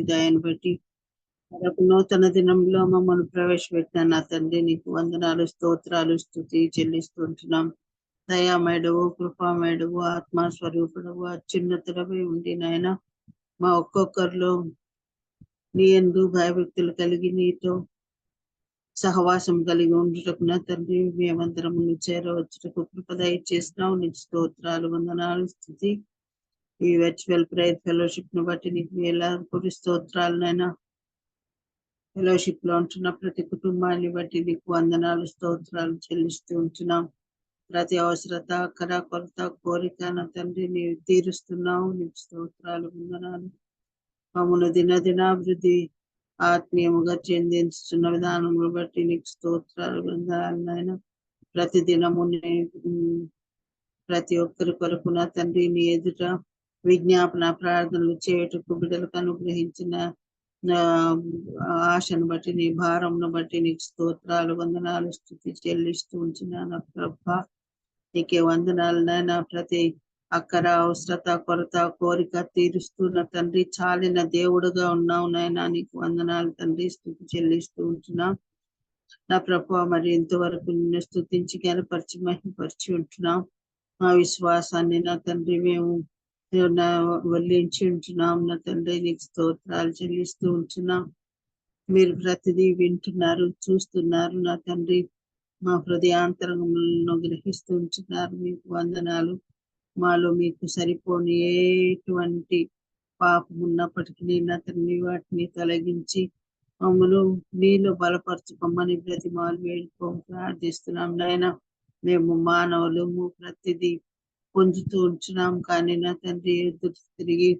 దయను బట్టి మరొక నూతన దినంలో మమ్మల్ని ప్రవేశపెట్టిన నా తండ్రి నీకు వందనాలు, స్తోత్రాలు, స్తుతి చెల్లిస్తుంటున్నాం. దయామేడవు, కృపామేడవు, ఆత్మస్వరూపుడవు, అత్యున్నతుడవై ఉండి నాయన మా ఒక్కొక్కరిలో నీ యందు భయభక్తులు కలిగి నీతో సహవాసం కలిగి ఉండుటకు నా తండ్రి మేమందరము చేరవచ్చుటకు కృప దయచేసినావు. నీకు స్తోత్రాలు, వందనాలు, స్తుతి. ఈ వర్చువల్ ప్రేయర్ ఫెలోషిప్ ను బట్టి నీకు వేలాది స్తోత్రాలనైనా ఫెలోషిప్ లో ఉంటున్న ప్రతి కుటుంబాన్ని బట్టి నీకు వందనాలు, స్తోత్రాలు చెల్లిస్తూ ఉంటున్నాం. ప్రతి అవసరత, అక్కర, కొరత, కోరిక నా తండ్రి నీవు తీరుస్తున్నావు. నీకు స్తోత్రాలు, వందనాలు. మమ్మల్ని దినదినాభివృద్ధి ఆత్మీయముగా చెందించుతున్న విధానములు బట్టి నీకు స్తోత్రాలు, వందనాలు నాయన. ప్రతి దినము ప్రతి ఒక్కరి కొరకు నా తండ్రి నీ ఎదుట విజ్ఞాపన ప్రార్థనలు చేయుటకు బిడ్డలకు అనుగ్రహించిన ఆశను బట్టి నీ భారంను బట్టి నీకు స్తోత్రాలు, వందనాలు, స్తుతి చెల్లిస్తూ ఉంచిన ప్రభ నీకే వందనాలు నాయన. ప్రతి అక్కర, అవసరత, కొరత, కోరిక తీరుస్తున్న తండ్రి చాలిన దేవుడుగా ఉన్నావు నాయన. నీకు వందనాలు తండ్రి, స్తుతి చెల్లిస్తూ ఉంటున్నాం నా ప్రభ. మరి ఇంతవరకు నిన్ను స్తుతించి గనపరిచి మహిమపరిచి ఉంటున్నాం. మా విశ్వాసాన్ని నా తండ్రి మేము వల్లించి ఉంటున్నాం నా తండ్రి. నీకు స్తోత్రాలు చెల్లిస్తూ ఉంటున్నాం. మీరు ప్రతిదీ వింటున్నారు, చూస్తున్నారు నా తండ్రి. మా హృదయాంతరంలో గ్రహిస్తూ ఉంటున్నారు. మీకు వందనాలు. మాలో మీకు సరిపోని ఎటువంటి పాపం ఉన్నప్పటికీ నా తండ్రి వాటిని తొలగించి మమ్మల్ని నీలో బలపరచుకోమని బ్రతిమాలు వేడుకోము ప్రార్థిస్తున్నాం నాయన. మేము మానవులము, ప్రతిదీ పొందుతూ ఉంటున్నాం కానీ నా తండ్రి ఎదురు తిరిగి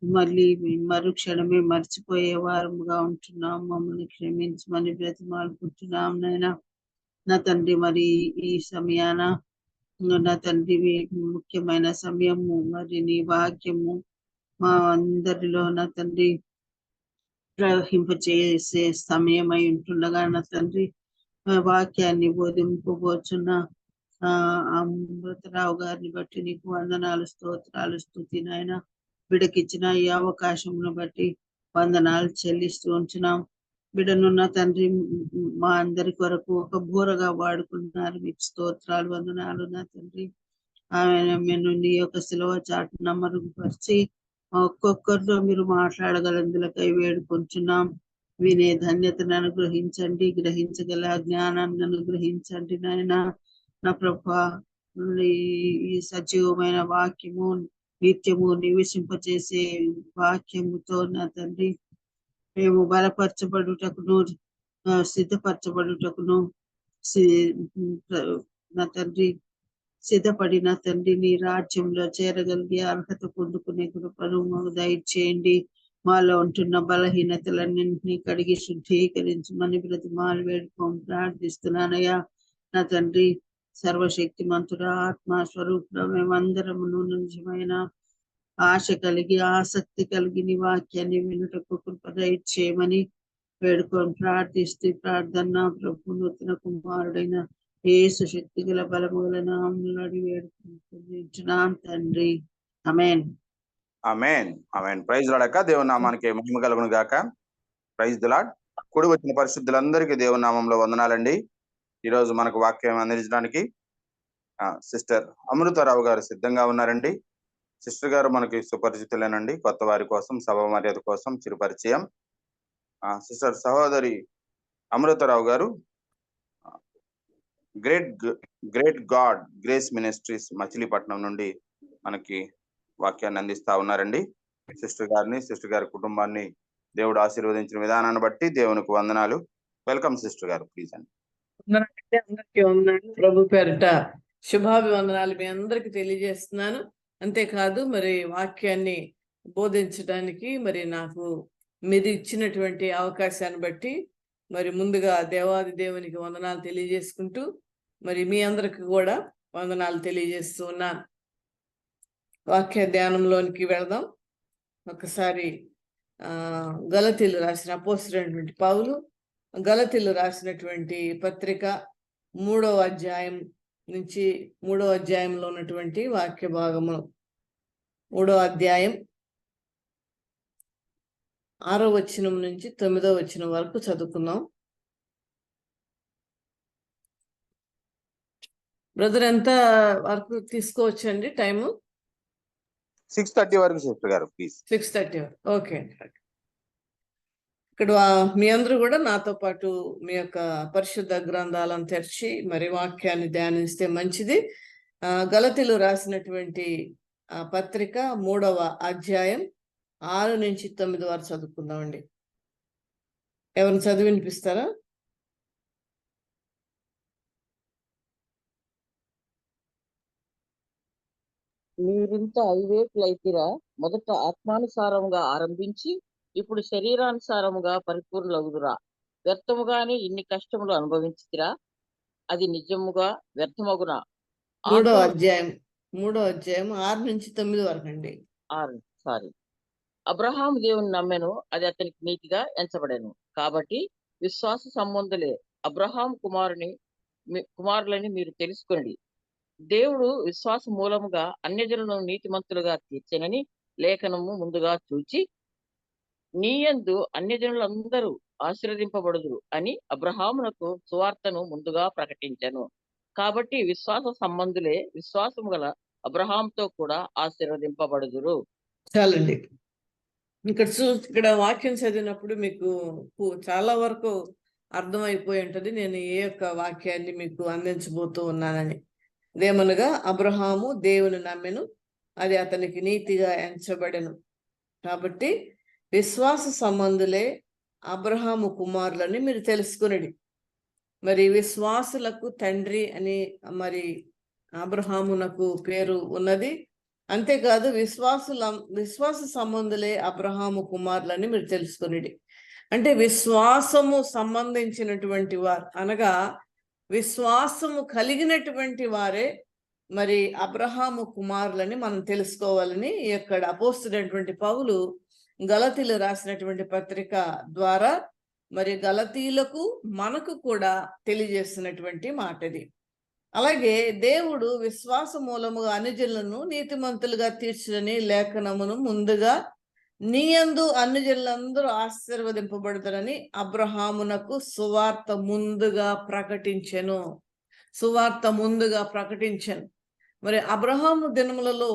మళ్ళీ మరుక్షణమే మర్చిపోయే వారముగా ఉంటున్నాం. మమ్మల్ని క్షమించమని బ్రతిమాలుకుంటున్నాం నాయన. నా తండ్రి మరి ఈ సమయాన నా తండ్రి ముఖ్యమైన సమయము మరి నీ వాక్యము మా అందరిలో నా తండ్రి ప్రవహింపచేసే సమయమై ఉంటుండగా నా తండ్రి వాక్యాన్ని బోధింపబోచున్న అమృతరావు గారిని బట్టి నీకు వందనాలు, స్తోత్రాలు, స్తుతి నాయన. బిడకిచ్చిన ఈ అవకాశంను బట్టి వందనాలు చెల్లిస్తూ ఉంచున్నాం. బిడను నా తండ్రి మా అందరి కొరకు ఒక బూరగా వాడుకుంటున్నారు. మీకు స్తోత్రాలు, వందనాలు నా తండ్రి. ఆమెను నీ యొక్క శిలువ చాటున మరుగుపరిచి ఒక్కొక్కరితో మీరు మాట్లాడగలందులకై వేడుకుంటున్నాం. వినే ధన్యతను అనుగ్రహించండి, గ్రహించగల జ్ఞానాన్ని అనుగ్రహించండి నాయన. నా ప్రభా ఈ సజీవమైన వాక్యము నిత్యము నివసింపచేసే వాక్యముతో నా తండ్రి మేము బలపరచబడుటకును సిద్ధపరచబడుటకును నా తండ్రి సిద్ధపడిన తండ్రి నీ రాజ్యంలో చేరగలిగే అర్హత పొందుకునే కృపను మాకు దయచేయండి. మాలో ఉంటున్న బలహీనతలన్నింటినీ కడిగి శుద్ధీకరించమని బ్రతిమాలు వేడుకోం ప్రార్థిస్తున్నానయ్యా. నా తండ్రి సర్వశక్తిమంతుడ, ఆత్మస్వరూపుడ, మేమందరమును నిజమైన ఆశ కలిగి ఆసక్తి కలిగి నీ వాక్యాన్ని వినుటకు కృప దయచేయమని వేడుకొని ప్రార్థిస్తూ ప్రార్థన ప్రభు నూతన కుమారుడైన యేసు శక్తి గల బలము గల నామములో అడిగి వేడుకుంటున్నాం తండ్రి. ఆమేన్. ఆమేన్. ఆమేన్. Praise lord. దేవుని నామానికి మహిమ కలుగును గాక. Praise the lord. కూడి వచ్చిన పరిశుద్ధులందరికీ దేవుని నామంలో వందనాలండి. ఈరోజు మనకు వాక్యం అందించడానికి సిస్టర్ అమృతరావు గారు సిద్ధంగా ఉన్నారండి. సిస్టర్ గారు మనకి సుపరిచితులేనండి. కొత్త వారి కోసం, సభ మర్యాద కోసం చిరు పరిచయం. సిస్టర్ సహోదరి అమృతరావు గారు great God grace ministries Machilipatnam నుండి మనకి వాక్యాన్ని అందిస్తా ఉన్నారండి. సిస్టర్ గారిని, సిస్టర్ గారి కుటుంబాన్ని దేవుడు ఆశీర్వదించిన విధానాన్ని బట్టి దేవునికి వందనాలు. వెల్కమ్ సిస్టర్ గారు, ప్లీజ్ అండి. అందరికీ వందనాలు. ప్రభు పేరిట శుభాభివందనాలు మీ అందరికి తెలియజేస్తున్నాను. అంతేకాదు మరి వాక్యాన్ని బోధించడానికి మరి నాకు మీరు ఇచ్చినటువంటి అవకాశాన్ని బట్టి మరి ముందుగా దేవాది దేవునికి వందనాలు తెలియజేసుకుంటూ మరి మీ అందరికి కూడా వందనాలు తెలియజేస్తూ ఉన్నాను. వాక్య ధ్యానంలోనికి వెళదాం. ఒకసారి గలతీలు రాసిన అపోస్తలుడైనటువంటి పౌలు గలతీలు రాసినటువంటి పత్రిక 3వ అధ్యాయం నుంచి 3వ అధ్యాయంలో ఉన్నటువంటి వాక్య భాగము 3వ అధ్యాయం 6వ వచనం నుంచి 9వ వచనం వరకు చదువుకుందాం. బ్రదర్ ఎంత వరకు తీసుకోవచ్చండి టైము? 6:30 వరకు సిస్టర్ గారు ప్లీజ్. 6:30 వరకు. ఓకే అండి. ఇక్కడ మీ అందరూ కూడా నాతో పాటు మీ యొక్క పరిశుద్ధ గ్రంథాలను తెరిచి మరి వాక్యాన్ని ధ్యానిస్తే మంచిది. గలతీలు రాసినటువంటి పత్రిక 3వ అధ్యాయం 6 నుంచి 9 వరకు చదువుకుందామండి. ఎవరిని చదివి వినిపిస్తారా? మీరింత అవివేకులైతిరా, మొదట ఆత్మానుసారముగా ఆరంభించి ఇప్పుడు శరీరానుసారముగా పరిపూర్ణులగుదురా. వ్యర్థముగానే ఇన్ని కష్టములు అనుభవించితిరా, అది నిజముగా వ్యర్థమగునా. 3వ అధ్యాయం 6 నుంచి 9 వరకు అండి. అబ్రహాము దేవుని నమ్మెను, అది అతనికి నీతిగా ఎంచబడెను. కాబట్టి విశ్వాస సంబంధులే అబ్రహాము కుమారులని మీరు తెలుసుకొనిడి. దేవుడు విశ్వాస మూలముగా అన్యజనులను నీతిమంతులుగా తీర్చెనని లేఖనము ముందుగా చూచి, నీయందు అన్యజనులందరూ ఆశీర్వదింపబడుదురు అని అబ్రహామునకు సువార్తను ముందుగా ప్రకటించెను. కాబట్టి విశ్వాస సంబంధులే విశ్వాసము గల అబ్రహాంతో కూడా ఆశీర్వదింపబడుదురు. చాలండి. ఇక్కడ వాక్యం చదివినప్పుడు మీకు చాలా వరకు అర్థమైపోయి ఉంటది నేను ఏ యొక్క వాక్యాన్ని మీకు అందించబోతూ ఉన్నానని. దేమనగా అబ్రహాము దేవుని నమ్మెను, అది అతనికి నీతిగా ఎంచబడెను. కాబట్టి విశ్వాస సంబంధులే అబ్రహాము కుమారులని మీరు తెలుసుకునేది. మరి విశ్వాసులకు తండ్రి అని మరి అబ్రహామునకు పేరు ఉన్నది. అంతేకాదు విశ్వాస సంబంధులే అబ్రహాము కుమారులని మీరు తెలుసుకునేది. అంటే విశ్వాసము సంబంధించినటువంటి వారు అనగా విశ్వాసము కలిగినటువంటి వారే మరి అబ్రహాము కుమారులని మనం తెలుసుకోవాలని ఇక్కడ అపోస్తుడైనటువంటి పౌలు గలతీలు రాసినటువంటి పత్రిక ద్వారా మరి గలతీలకు మనకు కూడా తెలియజేస్తున్నటువంటి మాట ఇది. అలాగే దేవుడు విశ్వాస మూలముగా అన్యజనులను నీతిమంతులుగా తీర్చులని లేఖనమును ముందుగా నీయందు అన్యజనులందరూ ఆశీర్వదింపబడతారని అబ్రహామునకు సువార్త ముందుగా ప్రకటించెను. మరి అబ్రహాము దినములలో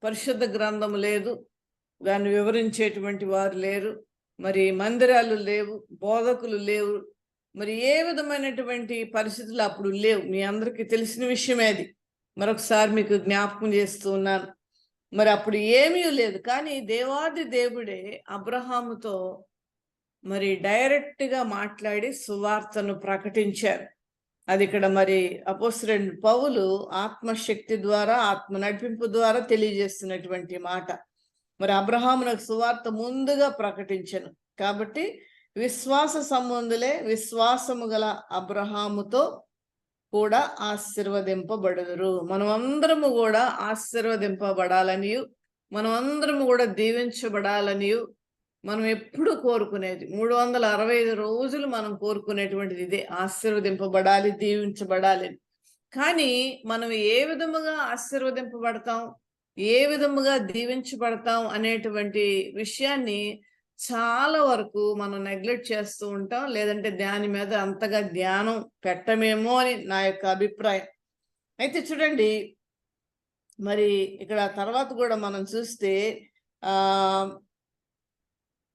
పరిశుద్ధ గ్రంథము లేదు, దాన్ని వివరించేటువంటి వారు లేరు, మరి మందిరాలు లేవు, బోధకులు లేవు, మరి ఏ విధమైనటువంటి పరిస్థితులు అప్పుడు లేవు. మీ అందరికీ తెలిసిన విషయమే అది. మరొకసారి మీకు జ్ఞాపకం చేస్తూ ఉన్నాను. మరి అప్పుడు ఏమీ లేదు. కానీ దేవాది దేవుడే అబ్రహాముతో మరి డైరెక్ట్ గా మాట్లాడి సువార్తను ప్రకటించారు. అది ఇక్కడ మరి అపోస్తలుడైన పౌలు ఆత్మశక్తి ద్వారా ఆత్మ నడిపింపు ద్వారా తెలియజేస్తున్నటువంటి మాట. మరి అబ్రహామునకు సువార్త ముందుగా ప్రకటించను. కాబట్టి విశ్వాస సంబంధులే విశ్వాసము గల అబ్రహాముతో కూడా ఆశీర్వదింపబడుదురు. మనమందరము కూడా ఆశీర్వదింపబడాలని, మనమందరము కూడా దీవించబడాలని మనం ఎప్పుడు కోరుకునేది. 365 రోజులు మనం కోరుకునేటువంటిది ఇదే, ఆశీర్వదింపబడాలి, దీవించబడాలి. కానీ మనం ఏ విధముగా ఆశీర్వదింపబడతాం, ఏ విధముగా దీవించబడతాం అనేటువంటి విషయాన్ని చాలా వరకు మనం నెగ్లెక్ట్ చేస్తూ ఉంటాం, లేదంటే దాని మీద అంతగా ధ్యానం పెట్టమేమో అని నా యొక్క అభిప్రాయం. అయితే చూడండి, మరి ఇక్కడ తర్వాత కూడా మనం చూస్తే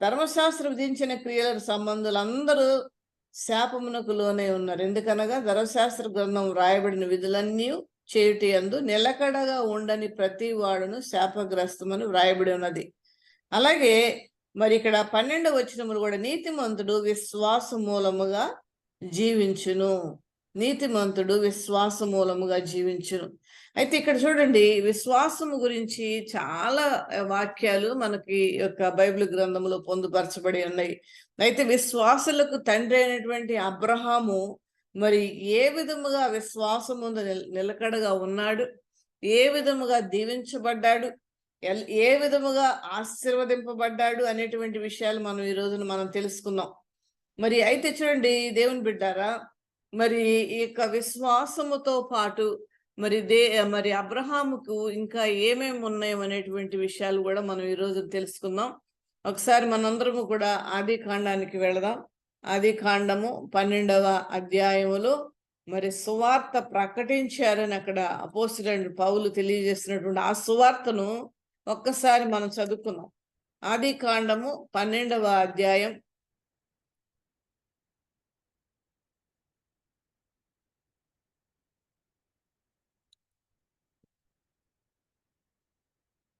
ధర్మశాస్త్ర విధించిన క్రియల సంబంధులందరూ శాపమునకు లోనే ఉన్నారు. ఎందుకనగా ధర్మశాస్త్ర గ్రంథం రాయబడిన విధులన్నీ చేయుటి యందు నిలకడగా ఉండని ప్రతి వాడును శాపగ్రస్తమని వ్రాయబడి ఉన్నది. అలాగే మరి ఇక్కడ 12వ వచనములు కూడా నీతిమంతుడు విశ్వాస మూలముగా జీవించును. అయితే ఇక్కడ చూడండి, విశ్వాసము గురించి చాలా వాక్యాలు మనకి యొక్క బైబిల్ గ్రంథంలో పొందుపరచబడి ఉన్నాయి. అయితే విశ్వాసులకు తండ్రి అయినటువంటి అబ్రహాము మరి ఏ విధముగా విశ్వాసము నిలకడగా ఉన్నాడు, ఏ విధముగా దీవించబడ్డాడు, ఏ విధముగా ఆశీర్వదింపబడ్డాడు అనేటువంటి విషయాలు మనం ఈ రోజున మనం తెలుసుకుందాం. మరి అయితే చూడండి దేవుని బిడ్డారా, మరి ఈ యొక్క విశ్వాసముతో పాటు మరి అబ్రహాముకు ఇంకా ఏమేమి ఉన్నాయో అనేటువంటి విషయాలు కూడా మనం ఈ రోజు తెలుసుకుందాం. ఒకసారి మనందరము కూడా ఆది కాండానికి వెళదాం. ఆది కాండము 12వ అధ్యాయములో మరి సువార్త ప్రకటించారని అక్కడ అపోస్తలుడైన పౌలు తెలియజేస్తున్నటువంటి ఆ సువార్తను ఒక్కసారి మనం చదువుకుందాం. ఆది కాండము 12వ అధ్యాయం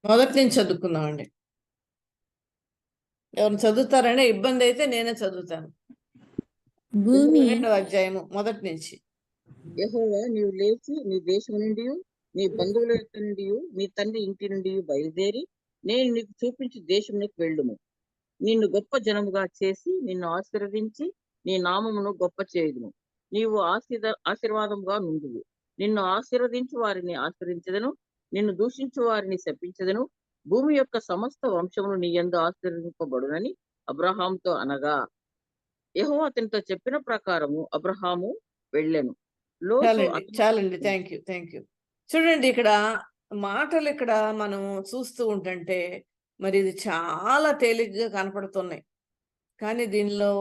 మొదటి నుంచి చదువుకుందామండి. ఎవరు చదువుతారనే ఇబ్బంది అయితే నేనే చదువుతాను. భూమి 12వ అధ్యాయము మొదటి నుంచి. యెహోవా నీవు లేచి నీ దేశం నుండి నీ బంధువుల యొక్క నుండి నీ తండ్రి ఇంటి నుండి బయలుదేరి నేను నీకు చూపించు దేశంలోకి వెళ్ళుము. నిన్ను గొప్ప జనముగా చేసి నిన్ను ఆశీర్వదించి నీ నామమును గొప్ప చేయుదును. నీవు ఆశీర్వాదముగా నుండువు. నిన్ను ఆశీర్వదించు వారిని ఆశీర్వదించదను, నిన్ను దూషించు వారిని శపించదను. భూమి యొక్క సమస్త వంశములు నీ యందు ఆశీర్వదింపబడునని అబ్రహాముతో అనగా, యెహోవా అతనితో చెప్పిన ప్రకారము అబ్రహాము వెళ్ళెను. చాలండి. Thank you. చూడండి, ఇక్కడ మాటలు ఇక్కడ మనం చూస్తూ ఉంటుంటే మరి ఇది చాలా తేలిగ్గా కనపడుతున్నాయి. కానీ దీనిలో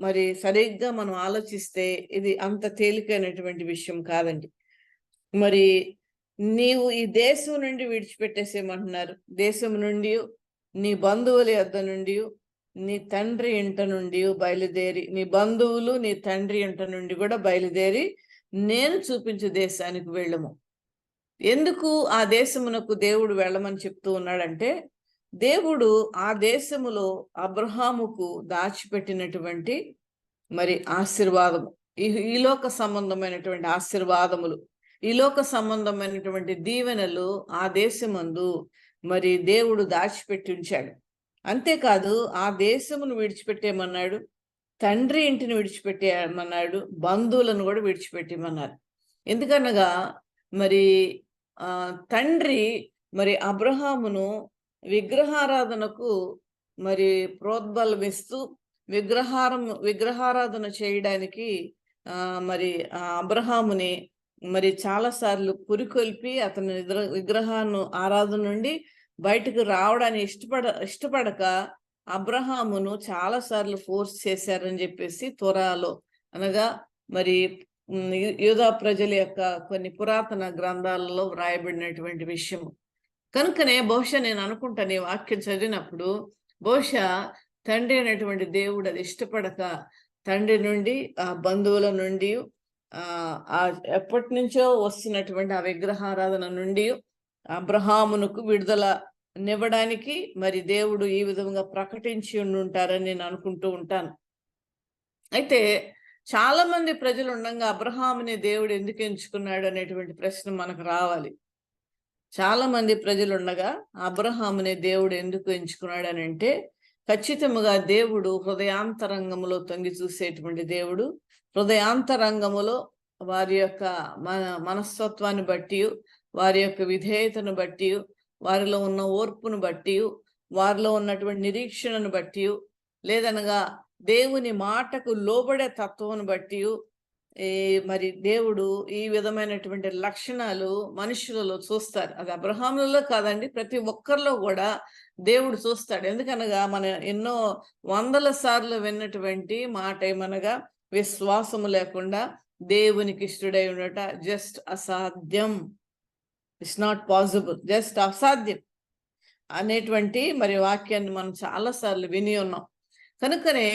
మరి సరిగ్గా మనం ఆలోచిస్తే ఇది అంత తేలికైనటువంటి విషయం కాదండి. మరి నీవు ఈ దేశం నుండి విడిచిపెట్టేసేయమంటున్నారు. దేశం నుండి, నీ బంధువుల యొద్ద నుండి, నీ తండ్రి ఇంట నుండి బయలుదేరి, నీ బంధువులు నీ తండ్రి ఇంట నుండి కూడా బయలుదేరి నేను చూపించే దేశానికి వెళ్ళము. ఎందుకు ఆ దేశమునకు దేవుడు వెళ్ళమని చెప్తూ ఉన్నాడంటే, దేవుడు ఆ దేశములో అబ్రహాముకు దాచిపెట్టినటువంటి మరి ఆశీర్వాదము, ఈ లోక సంబంధమైనటువంటి ఆశీర్వాదములు, ఈ లోక సంబంధమైనటువంటి దీవెనలు ఆ దేశమందు మరి దేవుడు దాచిపెట్టి ఉంచాడు. అంతేకాదు ఆ దేశమును విడిచిపెట్టేయమన్నాడు, తండ్రి ఇంటిని విడిచిపెట్టేయమన్నాడు, బంధువులను కూడా విడిచిపెట్టేయమన్నారు. ఎందుకనగా మరి తండ్రి మరి అబ్రహామును విగ్రహారాధనకు మరి ప్రోద్బలమిస్తూ విగ్రహారాధన చేయడానికి మరి అబ్రహాముని మరి చాలా సార్లు పురికొల్పి అతని విగ్రహాన్ని ఆరాధన నుండి బయటకు రావడానికి ఇష్టపడక అబ్రహామును చాలా సార్లు ఫోర్స్ చేశారని చెప్పేసి తోరాలో అనగా మరి యూదా ప్రజల యొక్క కొన్ని పురాతన గ్రంథాలలో వ్రాయబడినటువంటి విషయము. కనుకనే బహుశా నేను అనుకుంటాను, ఈ వాక్యం చదివినప్పుడు బహుశా తండ్రి అనేటువంటి దేవుడు అది ఇష్టపడక తండ్రి నుండి, ఆ బంధువుల నుండి, ఎప్పటి నుంచో వస్తున్నటువంటి ఆ విగ్రహారాధన నుండి అబ్రహామునకు విడుదల నివ్వడానికి మరి దేవుడు ఈ విధంగా ప్రకటించి ఉంటారని నేను అనుకుంటూ ఉంటాను. అయితే చాలా మంది ప్రజలు ఉండగా అబ్రహాముని దేవుడు ఎందుకు ఎంచుకున్నాడు అనేటువంటి ప్రశ్న మనకు రావాలి. చాలా మంది ప్రజలు ఉండగా అబ్రహాముని దేవుడు ఎందుకు ఎంచుకున్నాడు అని అంటే, ఖచ్చితంగా దేవుడు హృదయాంతరంగములో తొంగి చూసేటువంటి దేవుడు. హృదయాంతరంగములో వారి యొక్క మనస్తత్వాన్ని బట్టి, వారి యొక్క విధేయతను బట్టి, వారిలో ఉన్న ఓర్పును బట్టి, వారిలో ఉన్నటువంటి నిరీక్షణను బట్టి, లేదనగా దేవుని మాటకు లోబడే తత్వాన్ని బట్టి మరి దేవుడు ఈ విధమైనటువంటి లక్షణాలు మనుషులలో చూస్తారు. అది అబ్రహాములలో కాదండి, ప్రతి ఒక్కరిలో కూడా దేవుడు చూస్తాడు. ఎందుకనగా మన ఎన్నో వందల సార్లు విన్నటువంటి మాట ఏమనగా, విశ్వాసము లేకుండా దేవునికి ఇష్టడై ఉండట జస్ట్ అసాధ్యం, ఇట్స్ నాట్ పాసిబుల్, జస్ట్ అసాధ్యం అనేటువంటి మరి వాక్యాన్ని మనం చాలా సార్లు విని ఉన్నాం. కనుకనే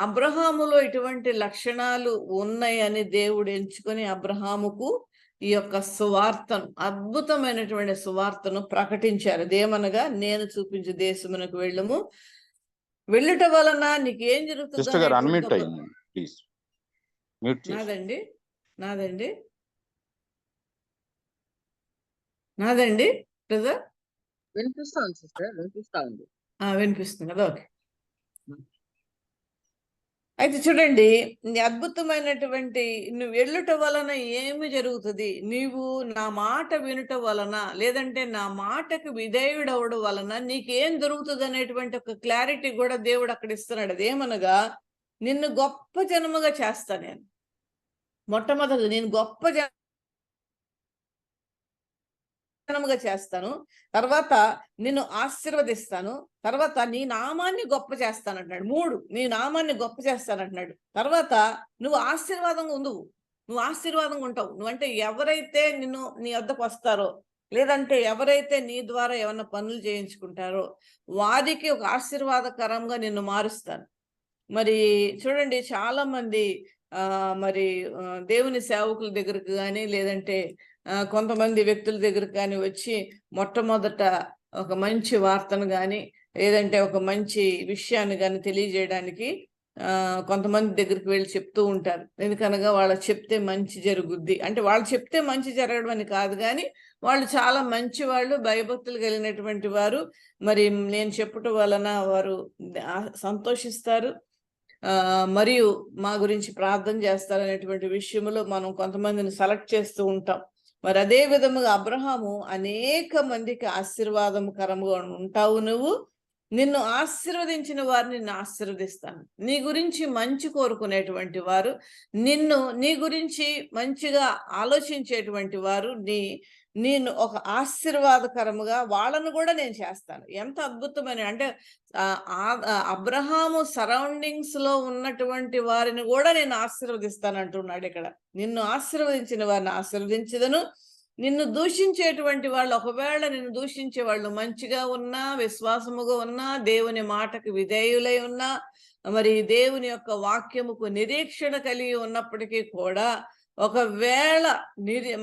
అబ్రహాములో ఇటువంటి లక్షణాలు ఉన్నాయని దేవుడు ఎంచుకొని అబ్రహాముకు ఈ యొక్క సువార్తను, అద్భుతమైనటువంటి సువార్తను ప్రకటించారు. అదేమనగా, నేను చూపించే దేశమునకు వెళ్ళము, వెళ్ళుట వలన నీకు ఏం జరుగుతుంది? నాదండి బ్రదర్ వినిపిస్తుంది కదా, ఓకే. అయితే చూడండి, అద్భుతమైనటువంటి నువ్వు వెళ్ళుట వలన ఏమి జరుగుతుంది, నీవు నా మాట వినుట వలన, లేదంటే నా మాటకు విధేయుడవడం వలన నీకేం జరుగుతుంది అనేటువంటి ఒక క్లారిటీ కూడా దేవుడు అక్కడ ఇస్తున్నాడు. అదేమనగా, నిన్ను గొప్ప జనముగా చేస్తా నేను. మొట్టమొదటి నేను గొప్ప జనముగా చేస్తాను, తర్వాత నిన్ను ఆశీర్వదిస్తాను, తర్వాత నీ నామాన్ని గొప్ప చేస్తాను అంటున్నాడు. 3 నీ నామాన్ని గొప్ప చేస్తాను అంటున్నాడు. తర్వాత నువ్వు ఆశీర్వాదంగా ఉండువు, నువ్వు ఆశీర్వాదంగా ఉంటావు. నువ్వంటే ఎవరైతే నిన్ను నీ వద్దకు వస్తారో, లేదంటే ఎవరైతే నీ ద్వారా ఏమన్నా పనులు చేయించుకుంటారో వారికి ఒక ఆశీర్వాదకరంగా నిన్ను మారుస్తాను. మరి చూడండి, చాలా మంది మరి దేవుని సేవకుల దగ్గరకు కానీ, లేదంటే కొంతమంది వ్యక్తుల దగ్గరకు కానీ వచ్చి మొట్టమొదట ఒక మంచి వార్తను కానీ, లేదంటే ఒక మంచి విషయాన్ని కానీ తెలియజేయడానికి కొంతమంది దగ్గరికి వెళ్ళి చెప్తూ ఉంటారు. ఎందుకనగా వాళ్ళు చెప్తే మంచి జరుగుద్ది అంటే, వాళ్ళు చెప్తే మంచి జరగడం అని కాదు, కానీ వాళ్ళు చాలా మంచి వాళ్ళు, భయభక్తులు కలిగినటువంటి వారు. మరి నేను చెప్పటం వలన వారు సంతోషిస్తారు, మరియు మా గురించి ప్రార్థన చేస్తారనేటువంటి విషయంలో మనం కొంతమందిని సెలెక్ట్ చేస్తూ ఉంటాం. మరి అదే విధముగా అబ్రహాము అనేక మందికి ఆశీర్వాదకరంగా ఉంటావు నువ్వు. నిన్ను ఆశీర్వదించిన వారిని నేను ఆశీర్వదిస్తాను. నీ గురించి మంచి కోరుకునేటువంటి వారు, నీ గురించి మంచిగా ఆలోచించేటువంటి వారు, నేను ఒక ఆశీర్వాదకరముగా వాళ్ళను కూడా నేను చేస్తాను. ఎంత అద్భుతమైన అంటే, అబ్రహాము సరౌండింగ్స్ లో ఉన్నటువంటి వారిని కూడా నేను ఆశీర్వదిస్తాను అంటున్నాడు ఇక్కడ. నిన్ను ఆశీర్వదించిన వారిని ఆశీర్వదించదను. నిన్ను దూషించేటువంటి వాళ్ళు, ఒకవేళ నిన్ను దూషించే వాళ్ళు మంచిగా ఉన్నా, విశ్వాసముగా ఉన్నా, దేవుని మాటకు విధేయులై ఉన్నా, మరి దేవుని యొక్క వాక్యముకు నిరీక్షణ కలిగి ఉన్నప్పటికీ కూడా, ఒకవేళ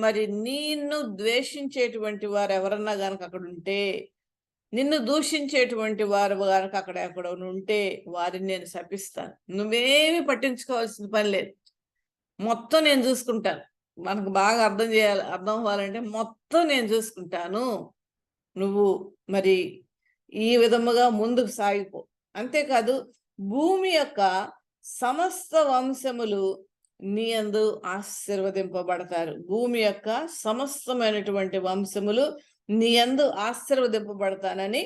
మరి నిన్ను ద్వేషించేటువంటి వారు ఎవరన్నా గనక అక్కడ ఉంటే, నిన్ను దూషించేటువంటి వారు గనక అక్కడ ఉంటే, వారిని నేను శపిస్తాను. నువ్వేమి పట్టించుకోవాల్సిన పని లేదు, మొత్తం నేను చూసుకుంటాను. మనకు బాగా అర్థం అవ్వాలంటే, మొత్తం నేను చూసుకుంటాను, నువ్వు మరి ఈ విధముగా ముందుకు సాగిపో. అంతేకాదు, భూమి యొక్క సమస్త వంశములు నీ యందు ఆశీర్వదింపబడతారు. భూమి యొక్క సమస్తమైనటువంటి వంశములు నీ యందు ఆశీర్వదింపబడతానని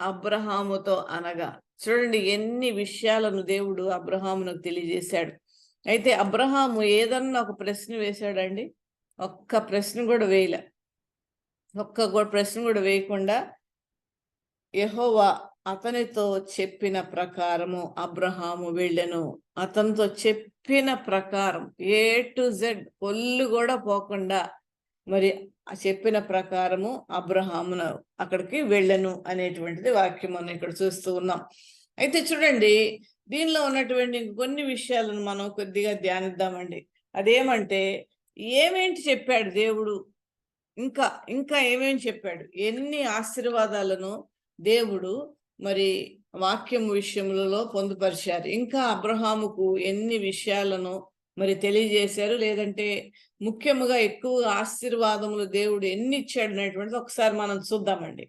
అబ్రహాముతో అనగా. చూడండి, ఎన్ని విషయాలను దేవుడు అబ్రహామునకు తెలియజేశాడు. అయితే అబ్రహాము ఏదన్నా ఒక ప్రశ్న వేశాడండి? ఒక్క ప్రశ్న కూడా వేయలే. ప్రశ్న కూడా వేయకుండా యెహోవా అతనితో చెప్పిన ప్రకారము అబ్రహాము వెళ్ళెను. అతనితో చెప్పిన ప్రకారం A to Z పొల్లు కూడా పోకుండా, మరి చెప్పిన ప్రకారము అబ్రహామును అక్కడికి వెళ్ళెను అనేటువంటిది వాక్యం మనం ఇక్కడ చూస్తూ ఉన్నాం. అయితే చూడండి, దీనిలో ఉన్నటువంటి కొన్ని విషయాలను మనం కొద్దిగా ధ్యానిద్దామండి. అదేమంటే, ఏమేంటి చెప్పాడు దేవుడు, ఇంకా ఏమేమి చెప్పాడు, ఎన్ని ఆశీర్వాదాలను దేవుడు మరి వాక్యం విషయంలో పొందుపరిచారు, ఇంకా అబ్రహాముకు ఎన్ని విషయాలను మరి తెలియజేశారు, లేదంటే ముఖ్యముగా ఎక్కువ ఆశీర్వాదములు దేవుడు ఎన్ని ఇచ్చాడు అనేటువంటిది ఒకసారి మనం చూద్దామండి.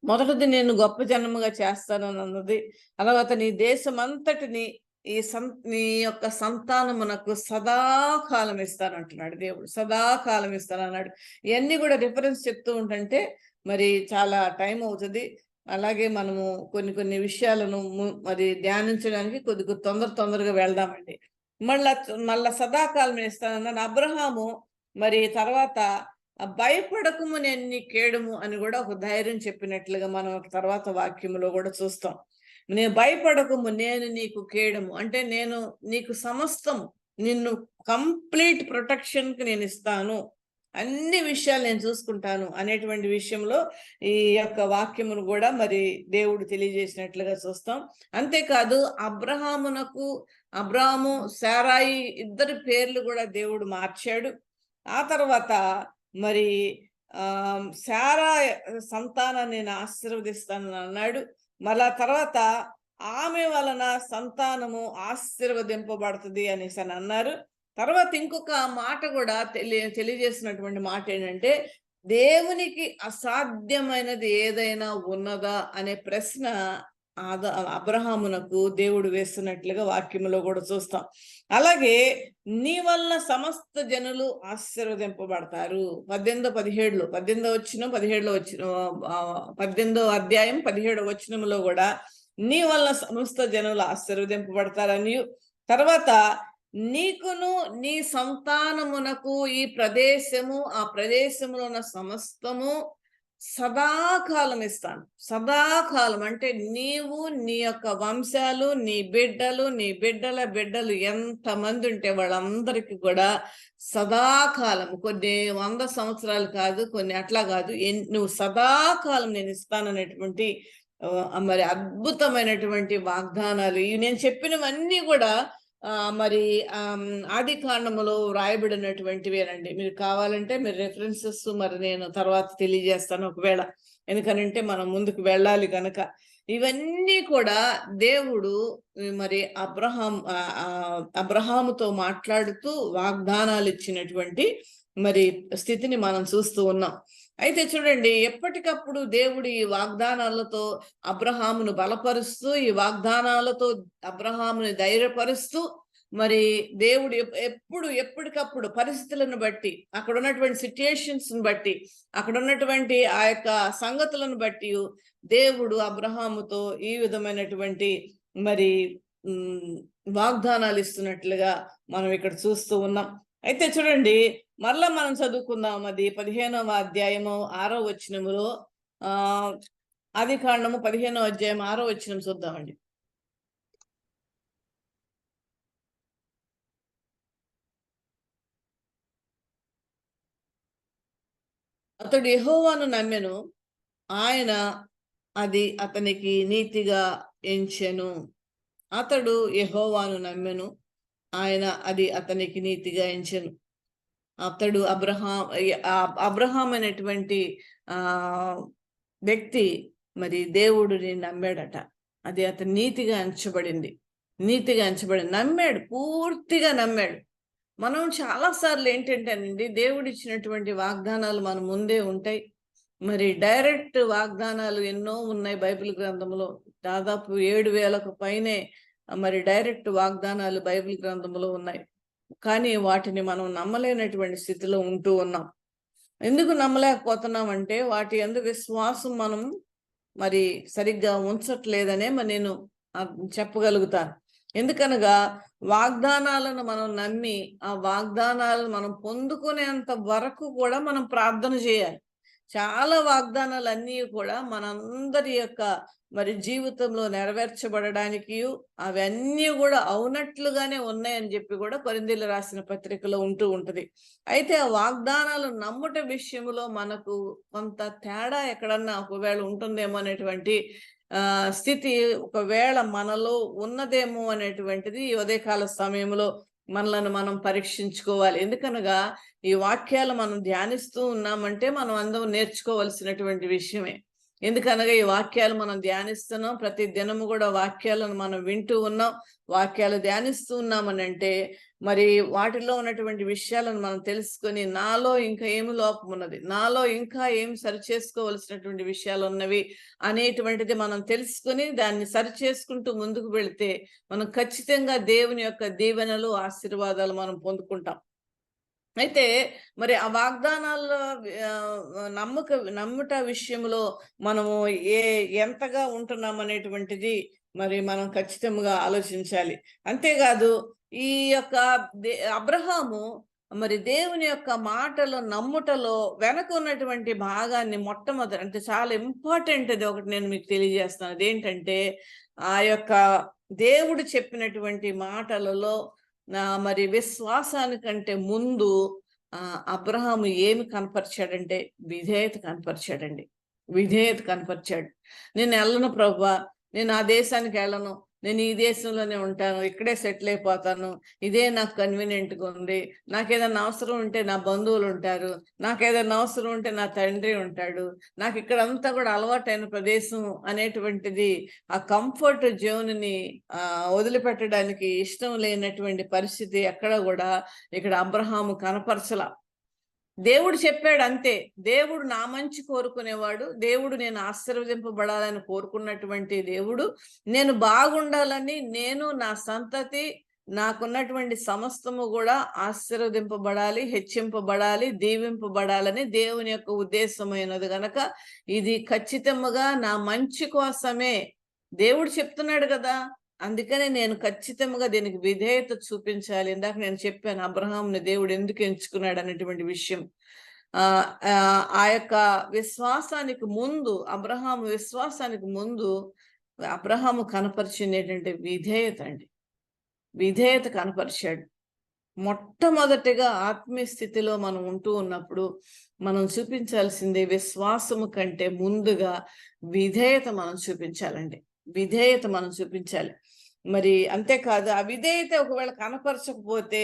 మొదటిది, నేను గొప్ప జనముగా చేస్తానని అన్నది. తర్వాత నీ దేశమంతటిని నీ యొక్క సంతానమునకు సదాకాలం ఇస్తానంటున్నాడు దేవుడు. సదాకాలం ఇస్తానన్నాడు. ఇవన్నీ కూడా రిఫరెన్స్ చెప్తూ ఉంటుంటే మరి చాలా టైం అవుతుంది. అలాగే మనము కొన్ని విషయాలను మరి ధ్యానించడానికి కొద్దిగా తొందరగా వెళ్దామండి. మళ్ళా సదాకాలం ఇస్తానన్నాడు. అబ్రహాము మరి తర్వాత భయపడకుము, నేను నీ కేడుము అని కూడా ఒక ధైర్యం చెప్పినట్లుగా మనం తర్వాత వాక్యములో కూడా చూస్తాం. నేను భయపడకుము, నేను నీకు కేడము అంటే, నేను నీకు సమస్తము, నిన్ను కంప్లీట్ ప్రొటెక్షన్ కి నేను ఇస్తాను, అన్ని విషయాలు నేను చూసుకుంటాను అనేటువంటి విషయంలో ఈ యొక్క వాక్యమును కూడా మరి దేవుడు తెలియజేసినట్లుగా చూస్తాం. అంతేకాదు, అబ్రాహాము శారాయి ఇద్దరి పేర్లు కూడా దేవుడు మార్చాడు. ఆ తర్వాత మరి శారా సంతానాన్ని నేను ఆశీర్వదిస్తానని అన్నాడు. మళ్ళా తర్వాత ఆమె వలన సంతానము ఆశీర్వదింపబడుతుంది అనేసి అని అన్నారు. తర్వాత ఇంకొక మాట కూడా తెలియజేసినటువంటి మాట ఏంటంటే, దేవునికి అసాధ్యమైనది ఏదైనా ఉన్నదా అనే ప్రశ్న అబ్రహామునకు దేవుడు వేస్తున్నట్లుగా వాక్యములో కూడా చూస్తాం. అలాగే నీ వల్ల సమస్త జనులు ఆశీర్వదింపబడతారు. 18వ అధ్యాయం 17వ వచనంలో కూడా నీ వల్ల సమస్త జనులు ఆశీర్వదింపబడతారని, తర్వాత నీకును నీ సంతానమునకు ఈ ప్రదేశము ఆ ప్రదేశంలో ఉన్న సమస్తము సదాకాలం ఇస్తాను. సదాకాలం అంటే నీవు, నీ యొక్క వంశాలు, నీ బిడ్డలు, నీ బిడ్డల బిడ్డలు ఎంతమంది ఉంటే వాళ్ళందరికీ కూడా సదాకాలం, కొన్ని 100 సంవత్సరాలు కాదు, కొన్ని అట్లా కాదు, నువ్వు సదాకాలం నేను ఇస్తాననేటువంటి మరి అద్భుతమైనటువంటి వాగ్దానాలు. ఇవి నేను చెప్పినవన్నీ కూడా మరి ఆది కాండములో వ్రాయబడినటువంటివేనండి. మీరు కావాలంటే మీరు రెఫరెన్సెస్ మరి నేను తర్వాత తెలియజేస్తాను ఒకవేళ, ఎందుకనంటే మనం ముందుకు వెళ్ళాలి కనుక. ఇవన్నీ కూడా దేవుడు మరి అబ్రహాముతో మాట్లాడుతూ వాగ్దానాలు ఇచ్చినటువంటి మరి స్థితిని మనం చూస్తూ ఉన్నాం. అయితే చూడండి, ఎప్పటికప్పుడు దేవుడు ఈ వాగ్దానాలతో అబ్రహామును బలపరుస్తూ, ఈ వాగ్దానాలతో అబ్రహాముని ధైర్యపరుస్తూ, మరి దేవుడు ఎప్పటికప్పుడు పరిస్థితులను బట్టి, అక్కడ ఉన్నటువంటి సిచ్యుయేషన్స్ బట్టి, అక్కడ ఉన్నటువంటి ఆ యొక్క సంగతులను బట్టి దేవుడు అబ్రహాముతో ఈ విధమైనటువంటి మరి వాగ్దానాలు ఇస్తున్నట్లుగా మనం ఇక్కడ చూస్తూ ఉన్నాం. అయితే చూడండి, మరలా మనం చదువుకుందాం. అది 15వ అధ్యాయము 6వ వచనములో, ఆది కాండము 15వ అధ్యాయం 6వ వచనం చూద్దామండి. అతడు యెహోవాను నమ్మెను, ఆయన అది అతనికి నీతిగా ఎంచెను. అతడు యెహోవాను నమ్మెను, ఆయన అది అతనికి నీతిగా ఎంచెను. అతడు అబ్రహాం అనేటువంటి వ్యక్తి మరి దేవుడిని నమ్మాడట. అది అతను నీతిగా ఎంచబడింది. నమ్మాడు, పూర్తిగా నమ్మాడు. మనం చాలాసార్లు ఏంటంటేనండి, దేవుడు ఇచ్చినటువంటి వాగ్దానాలు మన ముందే ఉంటాయి. మరి డైరెక్ట్ వాగ్దానాలు ఎన్నో ఉన్నాయి బైబిల్ గ్రంథంలో. దాదాపు 7,000కు పైనే మరి డైరెక్ట్ వాగ్దానాలు బైబిల్ గ్రంథంలో ఉన్నాయి. కానీ వాటిని మనం నమ్మలేనటువంటి స్థితిలో ఉంటూ ఉన్నాం. ఎందుకు నమ్మలేకపోతున్నాం అంటే, వాటి యందు విశ్వాసం మనం మరి సరిగ్గా ఉంచట్లేదనే నేను చెప్పగలుగుతాను. ఎందుకనగా వాగ్దానాలను మనం నమ్మి ఆ వాగ్దానాలను మనం పొందుకునేంత వరకు కూడా మనం ప్రార్థన చేయాలి. చాలా వాగ్దానాలు అన్నీ కూడా మనందరి యొక్క మరి జీవితంలో నెరవేర్చబడడానికి అవన్నీ కూడా అవునట్లుగానే ఉన్నాయని చెప్పి కూడా కొరింథీయులకు రాసిన పత్రికలో ఉంటూ ఉంటది. అయితే ఆ వాగ్దానాలు నమ్ముట విషయంలో మనకు కొంత తేడా ఎక్కడన్నా ఒకవేళ ఉంటుందేమో అనేటువంటి స్థితి ఒకవేళ మనలో ఉన్నదేమో అనేటువంటిది ఈ ఉదయకాల సమయంలో మనలను మనం పరీక్షించుకోవాలి. ఎందుకనగా ఈ వాక్యాలు మనం ధ్యానిస్తూ ఉన్నామంటే మనం అందరం నేర్చుకోవలసినటువంటి విషయమే. ఎందుకనగా ఈ వాక్యాలు మనం ధ్యానిస్తున్నాం, ప్రతి దినము కూడా వాక్యాలను మనం వింటూ ఉన్నాం, వాక్యాలు ధ్యానిస్తూ ఉన్నామని అంటే మరి వాటిలో ఉన్నటువంటి విషయాలను మనం తెలుసుకొని, నాలో ఇంకా ఏమి లోపం ఉన్నది, నాలో ఇంకా ఏమి సరిచేసుకోవలసినటువంటి విషయాలు ఉన్నవి అనేటువంటిది మనం తెలుసుకొని దాన్ని సరిచేసుకుంటూ ముందుకు వెళితే మనం ఖచ్చితంగా దేవుని యొక్క దీవెనలు, ఆశీర్వాదాలు మనం పొందుకుంటాం. అయితే మరి ఆ వాగ్దానాల్లో నమ్ముట విషయంలో మనము ఎంతగా ఉంటున్నాం అనేటువంటిది మరి మనం ఖచ్చితంగా ఆలోచించాలి. అంతేకాదు, ఈ యొక్క అబ్రహాము మరి దేవుని యొక్క మాటలు నమ్ముటలో వెనక ఉన్నటువంటి భాగాన్ని మొట్టమొదటి, అంటే చాలా ఇంపార్టెంట్, అది ఒకటి నేను మీకు తెలియజేస్తాను. అదేంటంటే, ఆ యొక్క దేవుడు చెప్పినటువంటి మాటలలో మరి విశ్వాసానికంటే ముందు అబ్రహాము ఏమి కనపరిచాడంటే విధేయత కనపరిచాడు. నేను వెళ్ళను ప్రభువా, నేను ఆ దేశానికి వెళ్ళను, నేను ఈ దేశంలోనే ఉంటాను, ఇక్కడే సెటిల్ అయిపోతాను, ఇదే నాకు కన్వీనియంట్గా ఉంది, నాకేదైనా అవసరం ఉంటే నా బంధువులు ఉంటారు, నాకేదైనా అవసరం ఉంటే నా తండ్రి ఉంటాడు, నాకు ఇక్కడంతా కూడా అలవాటైన ప్రదేశం అనేటువంటిది ఆ కంఫర్ట్ జోన్ని వదిలిపెట్టడానికి ఇష్టం లేనటువంటి పరిస్థితి ఎక్కడ కూడా ఇక్కడ అబ్రహాము కనపరచలా. దేవుడు చెప్పాడు అంతే. దేవుడు నా మంచి కోరుకునేవాడు, దేవుడు నేను ఆశీర్వదింపబడాలని కోరుకున్నటువంటి దేవుడు, నేను బాగుండాలని, నేను నా సంతతి, నాకున్నటువంటి సమస్తము కూడా ఆశీర్వదింపబడాలి, హెచ్చింపబడాలి, దీవింపబడాలని దేవుని యొక్క ఉద్దేశమైనది గనక ఇది ఖచ్చితంగా నా మంచి కోసమే దేవుడు చెప్తున్నాడు కదా. అందుకనే నేను ఖచ్చితంగా దీనికి విధేయత చూపించాలి. ఇందాక నేను చెప్పాను అబ్రహాంని దేవుడు ఎందుకు ఎంచుకున్నాడు అనేటువంటి విషయం. ఆ యొక్క విశ్వాసానికి ముందు, అబ్రహాము విశ్వాసానికి ముందు అబ్రహాము కనపరిచింది ఏంటంటే విధేయత అండి. విధేయత కనపరిచాడు. మొట్టమొదటిగా ఆత్మీయ స్థితిలో మనం ఉంటూ ఉన్నప్పుడు మనం చూపించాల్సింది విశ్వాసము కంటే ముందుగా విధేయత మనం చూపించాలండి. విధేయత మనం చూపించాలి. మరి అంతేకాదు, ఆ విధేయత ఒకవేళ కనపరచకపోతే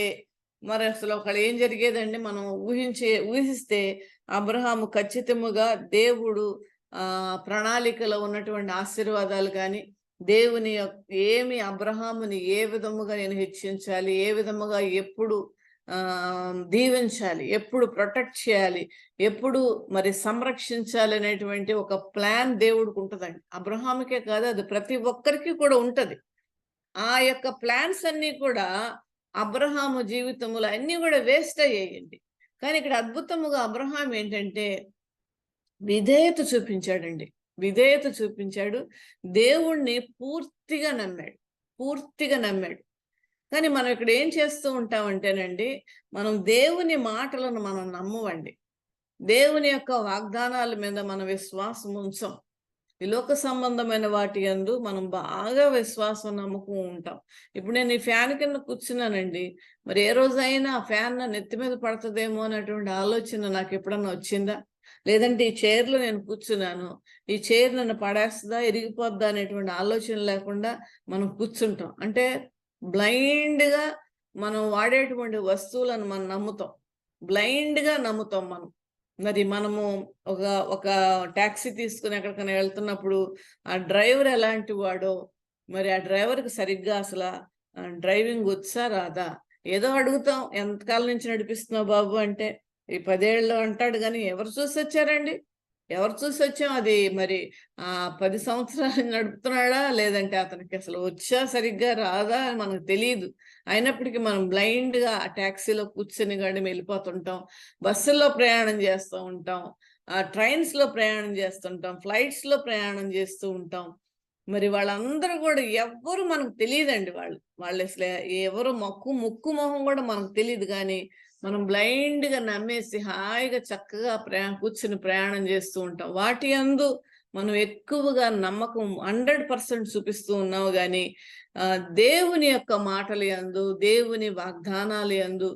మరి అసలు ఒకళ్ళు ఏం జరిగేదండి? మనం ఊహిస్తే అబ్రహాము ఖచ్చితముగా దేవుడు ప్రణాళికలో ఉన్నటువంటి ఆశీర్వాదాలు కానీ, దేవుని ఏమి అబ్రహాముని ఏ విధముగా నేను హెచ్చించాలి, ఏ విధముగా ఎప్పుడు దీవించాలి, ఎప్పుడు ప్రొటెక్ట్ చేయాలి, ఎప్పుడు మరి సంరక్షించాలి అనేటువంటి ఒక ప్లాన్ దేవుడికి ఉంటుందండి. అబ్రహాముకే కాదు, అది ప్రతి ఒక్కరికి కూడా ఉంటది. ఆ యొక్క ప్లాన్స్ అన్ని కూడా అబ్రహాము జీవితంలో అన్ని కూడా వేస్ట్ అయ్యాయండి. కానీ ఇక్కడ అద్భుతముగా అబ్రహాం ఏంటంటే విధేయత చూపించాడండి. విధేయత చూపించాడు. దేవుణ్ణి పూర్తిగా నమ్మాడు. కానీ మనం ఇక్కడ ఏం చేస్తూ ఉంటామంటేనండి, మనం దేవుని మాటలను మనం నమ్మవండి. దేవుని యొక్క వాగ్దానాల మీద మన విశ్వాసం ఉంచం. ఈ లోక సంబంధమైన వాటి యందు మనం బాగా విశ్వాసం నమ్మకం ఉంటాం. ఇప్పుడు నేను ఈ ఫ్యాన్ కింద కూర్చున్నానండి, మరి ఏ రోజైనా ఆ ఫ్యాన్ నా నెత్తి మీద పడుతుందేమో అనేటువంటి ఆలోచన నాకు ఎప్పుడన్నా వచ్చిందా? లేదంటే ఈ చైర్లో నేను కూర్చున్నాను, ఈ చైర్ నన్ను పడేస్తుందా, ఇరిగిపోద్దా అనేటువంటి ఆలోచన లేకుండా మనం కూర్చుంటాం. అంటే బ్లైండ్గా మనం వాడేటువంటి వస్తువులను మనం నమ్ముతాం, బ్లైండ్గా నమ్ముతాం మనం. మరి మనము ఒక ట్యాక్సీ తీసుకుని ఎక్కడికైనా వెళ్తున్నప్పుడు ఆ డ్రైవర్ ఎలాంటి వాడో, మరి ఆ డ్రైవర్కి సరిగ్గా అసలు డ్రైవింగ్ వచ్చా రాదా, ఏదో అడుగుతాం, ఎంతకాలం నుంచి నడిపిస్తున్నావు బాబు అంటే ఈ 10 ఏళ్ళు అంటాడు. కానీ ఎవరు చూసి వచ్చారండి? ఎవరు చూసి వచ్చాం? అది మరి 10 సంవత్సరాలు నడుపుతున్నాడా, లేదంటే అతనికి అసలు వచ్చా సరిగ్గా రాదా అని మనకు తెలియదు. అయినప్పటికీ మనం బ్లైండ్గా ఆ ట్యాక్సీలో కూర్చొని కానీ వెళ్ళిపోతుంటాం, బస్సుల్లో ప్రయాణం చేస్తూ ఉంటాం, ట్రైన్స్లో ప్రయాణం చేస్తుంటాం, ఫ్లైట్స్లో ప్రయాణం చేస్తూ ఉంటాం. మరి వాళ్ళందరూ కూడా ఎవ్వరు మనకు తెలియదండి. వాళ్ళు అసలు ఎవరు ముక్కు మొహం కూడా మనకు తెలియదు. కానీ మనం బ్లైండ్గా నమ్మేసి హాయిగా చక్కగా కూర్చుని ప్రయాణం చేస్తూ ఉంటాం. వాటి యందు మనం ఎక్కువగా నమ్మకం 100% చూపిస్తూ ఉన్నాము. కానీ దేవుని యొక్క మాటల యందు, దేవుని వాగ్దానాల యందు,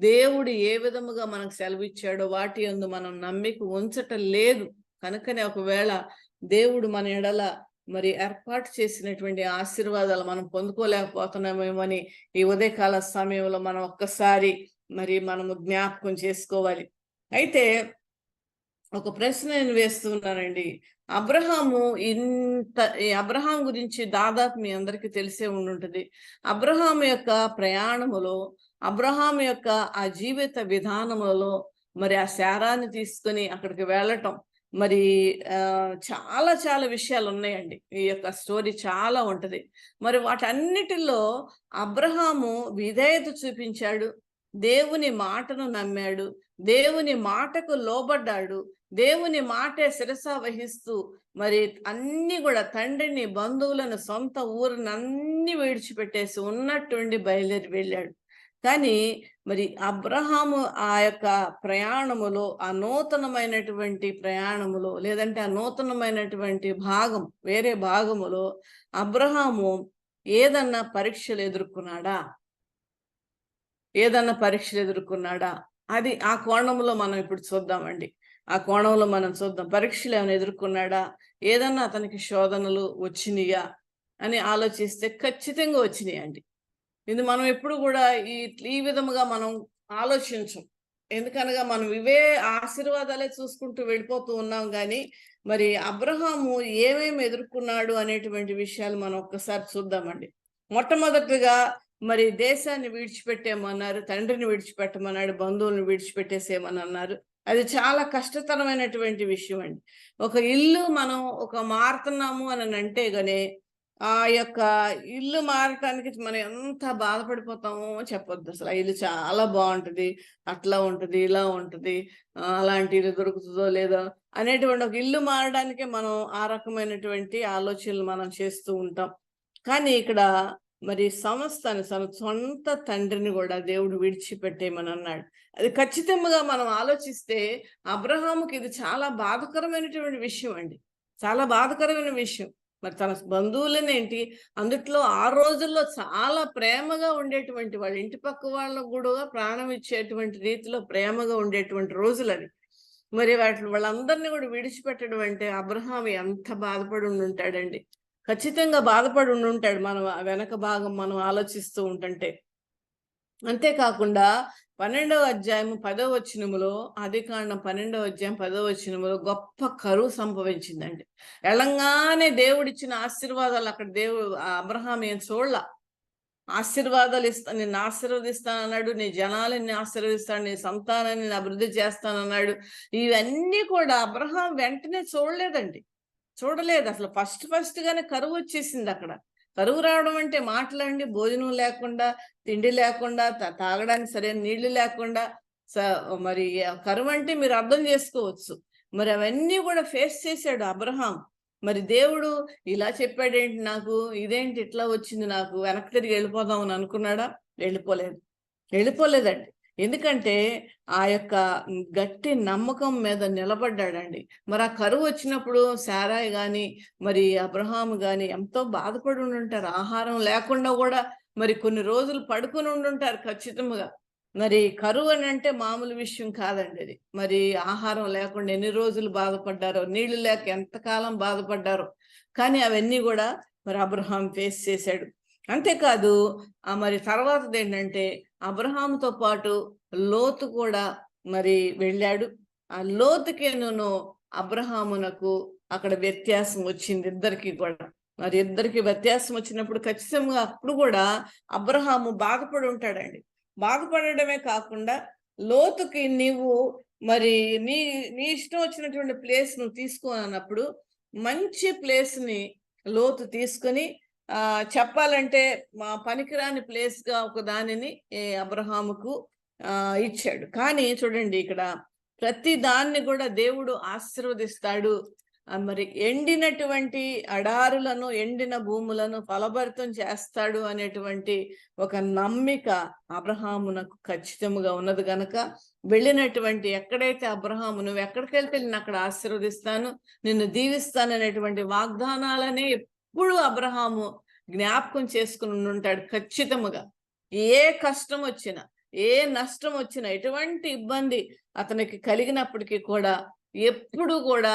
దేవుడు ఏ విధముగా మనకు సెలవిచ్చాడో వాటి యందు మనం నమ్మిక ఉంచటం లేదు. కనుకనే ఒకవేళ దేవుడు మన ఎడల మరి ఏర్పాటు చేసినటువంటి ఆశీర్వాదాలు మనం పొందుకోలేకపోతున్నామేమని ఈ ఉదయకాల సమయంలో మనం ఒక్కసారి మరి మనము జ్ఞాపకం చేసుకోవాలి. అయితే ఒక ప్రశ్న నేను వేస్తున్నానండి. అబ్రహాం గురించి దాదాపు మీ అందరికీ తెలిసే ఉండుంటది. అబ్రహాం యొక్క ప్రయాణములో, అబ్రహాం యొక్క ఆ జీవిత విధానములలో మరి ఆ శారాన్ని తీసుకొని అక్కడికి వెళ్ళటం, మరి చాలా చాలా విషయాలు ఉన్నాయండి. ఈ యొక్క స్టోరీ చాలా ఉంటది. మరి వాటన్నిటిలో అబ్రహాము విధేయత చూపించాడు, దేవుని మాటను నమ్మాడు, దేవుని మాటకు లోబడ్డాడు, దేవుని మాటే శిరస వహిస్తూ మరి అన్ని కూడా తండ్రిని, బంధువులను, సొంత ఊరిని అన్ని విడిచిపెట్టేసి ఉన్నట్టుండి బయలుదేరి వెళ్ళాడు. కానీ మరి అబ్రహాము ఆ యొక్క ప్రయాణములో, ఆ నూతనమైనటువంటి ప్రయాణములో, లేదంటే ఆ నూతనమైనటువంటి వేరే భాగములో అబ్రహాము ఏదన్నా పరీక్షలు ఎదుర్కొన్నాడా? అది ఆ కోణంలో మనం ఇప్పుడు చూద్దామండి. ఆ కోణంలో మనం చూద్దాం. పరీక్షలు ఏమైనా ఎదుర్కొన్నాడా? ఏదన్నా అతనికి శోధనలు వచ్చినాయా అని ఆలోచిస్తే ఖచ్చితంగా వచ్చినాయండి. ఇది మనం ఎప్పుడు కూడా ఈ విధముగా మనం ఆలోచించం. ఎందుకనగా మనం ఇవే ఆశీర్వాదాలే చూసుకుంటూ వెళ్ళిపోతూ ఉన్నాం. కానీ మరి అబ్రహాము ఏమేమి ఎదుర్కొన్నాడు అనేటువంటి విషయాలు మనం ఒక్కసారి చూద్దామండి. మొట్టమొదటిగా మరి దేశాన్ని విడిచిపెట్టేమన్నారు, తండ్రిని విడిచిపెట్టమన్నాడు, బంధువులను విడిచిపెట్టేసేమని అన్నారు. అది చాలా కష్టతరమైనటువంటి విషయం అండి. ఒక ఇల్లు మనం మారుతున్నాము అని అంటే గానీ ఆ యొక్క ఇల్లు మారటానికి మనం ఎంత బాధపడిపోతామో చెప్పొద్దు అసలు. ఆ ఇల్లు చాలా బాగుంటది, అట్లా ఉంటది, ఇలా ఉంటది, అలాంటి ఇల్లు దొరుకుతుందో లేదో అనేటువంటి ఒక ఇల్లు మారడానికే మనం ఆ రకమైనటువంటి ఆలోచనలు మనం చేస్తూ ఉంటాం. కానీ ఇక్కడ మరి సమస్తాన్ని సొంత తండ్రిని కూడా దేవుడు విడిచిపెట్టేయమని అన్నాడు. అది ఖచ్చితంగా మనం ఆలోచిస్తే అబ్రహాముకి ఇది చాలా బాధకరమైనటువంటి విషయం అండి. చాలా బాధకరమైన విషయం. మరి తన బంధువులనేంటి, అందుట్లో ఆ రోజుల్లో చాలా ప్రేమగా ఉండేటువంటి వాళ్ళ ఇంటి పక్క వాళ్ళకు కూడా ప్రాణం ఇచ్చేటువంటి రీతిలో ప్రేమగా ఉండేటువంటి రోజులని. మరి వాళ్ళందరినీ కూడా విడిచిపెట్టడం అంటే అబ్రహాం ఎంత బాధపడి ఉండుంటాడండి. ఖచ్చితంగా బాధపడి ఉండుంటాడు. మనం వెనక భాగం మనం ఆలోచిస్తూ ఉంటుంటే. అంతేకాకుండా 12వ అధ్యాయం 10వ వచనములో, ఆదికాండం 12వ అధ్యాయం 10వ వచనములో గొప్ప కరువు సంభవించిందండి. ఎళ్ళంగానే దేవుడిచ్చిన ఆశీర్వాదాలు అక్కడ అబ్రహాం ఏం చూడలా. ఆశీర్వాదాలు నిన్ను ఆశీర్వదిస్తానన్నాడు, నీ జనాలని ఆశీర్వదిస్తాడు, నీ సంతానాన్ని నేను అభివృద్ధి చేస్తానన్నాడు. ఇవన్నీ కూడా అబ్రహాం వెంటనే చూడలేదండి. చూడలేదు అసలు. ఫస్ట్ గానే కరువు వచ్చేసింది అక్కడ. కరువు రావడం అంటే మాటలండి, భోజనం లేకుండా, తిండి లేకుండా, తాగడానికి సరైన నీళ్లు లేకుండా, మరి కరువు అంటే మీరు అర్థం చేసుకోవచ్చు. మరి అవన్నీ కూడా ఫేస్ చేశాడు అబ్రహాం. మరి దేవుడు ఇలా చెప్పాడేంటి నాకు, ఇదేంటి ఇట్లా వచ్చింది నాకు, వెనక్కి తిరిగి వెళ్ళిపోదాం అని అనుకున్నాడా? వెళ్ళిపోలేదండి. ఎందుకంటే ఆ యొక్క గట్టి నమ్మకం మీద నిలబడ్డాడండి. మరి ఆ కరువు వచ్చినప్పుడు శారాయి గాని, మరి అబ్రహాము గాని ఎంతో బాధపడి ఉండుంటారు. ఆహారం లేకుండా కూడా మరి కొన్ని రోజులు పడుకొని ఉండుంటారు ఖచ్చితంగా. మరి కరువు అని అంటే మామూలు విషయం కాదండి అది. మరి ఆహారం లేకుండా ఎన్ని రోజులు బాధపడ్డారో, నీళ్లు లేక ఎంతకాలం బాధపడ్డారో. కానీ అవన్నీ కూడా మరి అబ్రహాం ఫేస్ చేశాడు. అంతేకాదు మరి తర్వాతది ఏంటంటే అబ్రహాముతో పాటు లోతు కూడా మరి వెళ్ళాడు. ఆ లోతుకేను అబ్రహామునకు అక్కడ వ్యత్యాసం వచ్చింది ఇద్దరికి కూడా. మరి ఇద్దరికి వ్యత్యాసం వచ్చినప్పుడు ఖచ్చితంగా అప్పుడు కూడా అబ్రహాము బాధపడి ఉంటాడండి. బాధపడడమే కాకుండా లోతుకి నీవు మరి నీ నీ ఇష్టం వచ్చినటువంటి ప్లేస్ నువ్వు తీసుకో అన్నప్పుడు మంచి ప్లేస్ ని లోతు తీసుకొని చెప్పాలంటే మా పనికిరాని ప్లేస్ గా ఒక దానిని అబ్రహాముకు ఇచ్చాడు. కానీ చూడండి ఇక్కడ ప్రతి దాన్ని కూడా దేవుడు ఆశీర్వదిస్తాడు. మరి ఎండినటువంటి అడారులను, ఎండిన భూములను ఫలభరితం చేస్తాడు అనేటువంటి ఒక నమ్మిక అబ్రహామునకు ఖచ్చితంగా ఉన్నది గనక వెళ్ళినటువంటి ఎక్కడైతే అబ్రహాము నువ్వు ఎక్కడికి వెళ్తే నేను అక్కడ ఆశీర్వదిస్తాను, నిన్ను దీవిస్తాను అనేటువంటి వాగ్దానాలనే ఎప్పుడు అబ్రహాము జ్ఞాపకం చేసుకుని ఉంటాడు ఖచ్చితంగా. ఏ కష్టం వచ్చినా, ఏ నష్టం వచ్చినా, ఎటువంటి ఇబ్బంది అతనికి కలిగినప్పటికీ కూడా ఎప్పుడు కూడా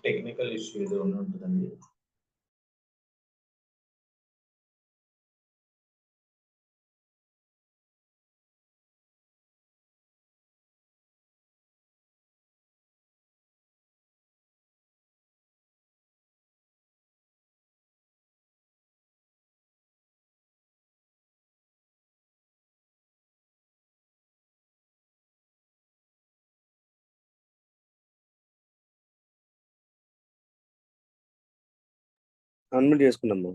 టెక్నికల్ ఇష్యూ ఏదో ఉంటుందండి. అన్మిట్ చేసుకున్నామ్మా.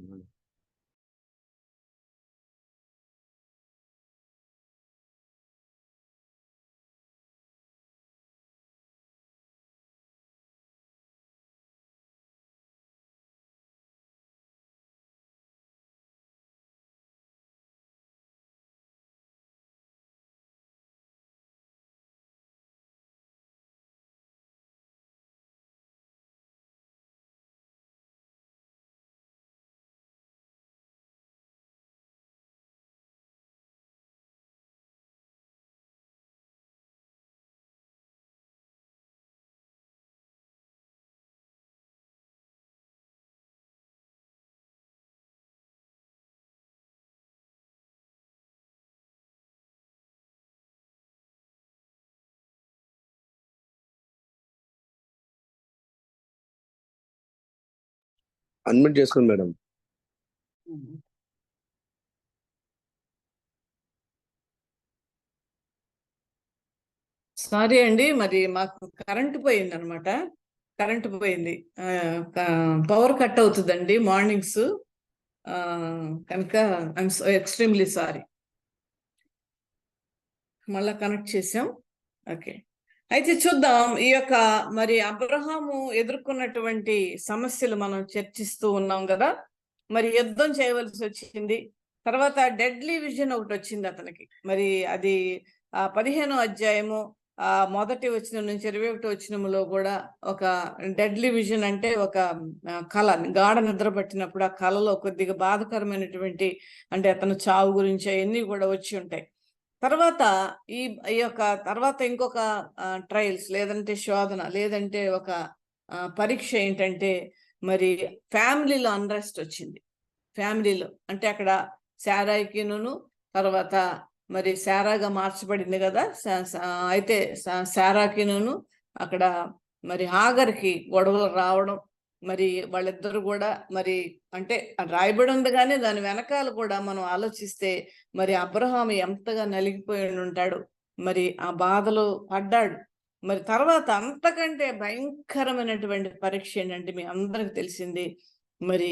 అన్మిట్ చేసుకోండి మేడం. సారీ అండి, మరి మాకు కరెంట్ పోయింది అనమాట. కరెంట్ పోయింది, పవర్ కట్ అవుతుందండి మార్నింగ్స్. కనుక ఐఎమ్ సో ఎక్స్ట్రీమ్లీ సారీ. మళ్ళా కనెక్ట్ చేసాం. ఓకే, అయితే చూద్దాం. ఈ యొక్క మరి అబ్రహాము ఎదుర్కొన్నటువంటి సమస్యలు మనం చర్చిస్తూ ఉన్నాం కదా. మరి యుద్ధం చేయవలసి వచ్చింది. తర్వాత డెడ్లీ విజన్ ఒకటి వచ్చింది అతనికి. మరి అది 15వ అధ్యాయము మొదటి వచనం నుంచి 21వ వచనంలో కూడా ఒక డెడ్లీ విజన్ అంటే ఒక కళ, గాఢ నిద్ర పట్టినప్పుడు ఆ కళలో కొద్దిగా బాధకరమైనటువంటి అంటే అతను చావు గురించి అవన్నీ కూడా వచ్చి ఉంటాయి. తర్వాత ఈ యొక్క తర్వాత ఇంకొక ట్రయల్స్ లేదంటే శోధన లేదంటే ఒక పరీక్ష ఏంటంటే మరి ఫ్యామిలీలో అన్రెస్ట్ వచ్చింది. ఫ్యామిలీలో అంటే అక్కడ శారాయికిను తర్వాత మరి శారాగా మార్చబడింది కదా. అయితే శారాకిను అక్కడ మరి హాగర్కి గొడవలు రావడం, మరి వాళ్ళిద్దరు కూడా మరి అంటే రాయబడి ఉంది కానీ దాని వెనకాల కూడా మనం ఆలోచిస్తే మరి అబ్రహాము ఎంతగా నలిగిపోయి ఉంటాడు, మరి ఆ బాధలో పడ్డాడు. మరి తర్వాత అంతకంటే భయంకరమైనటువంటి పరీక్ష ఏంటంటే మీ అందరికి తెలిసింది. మరి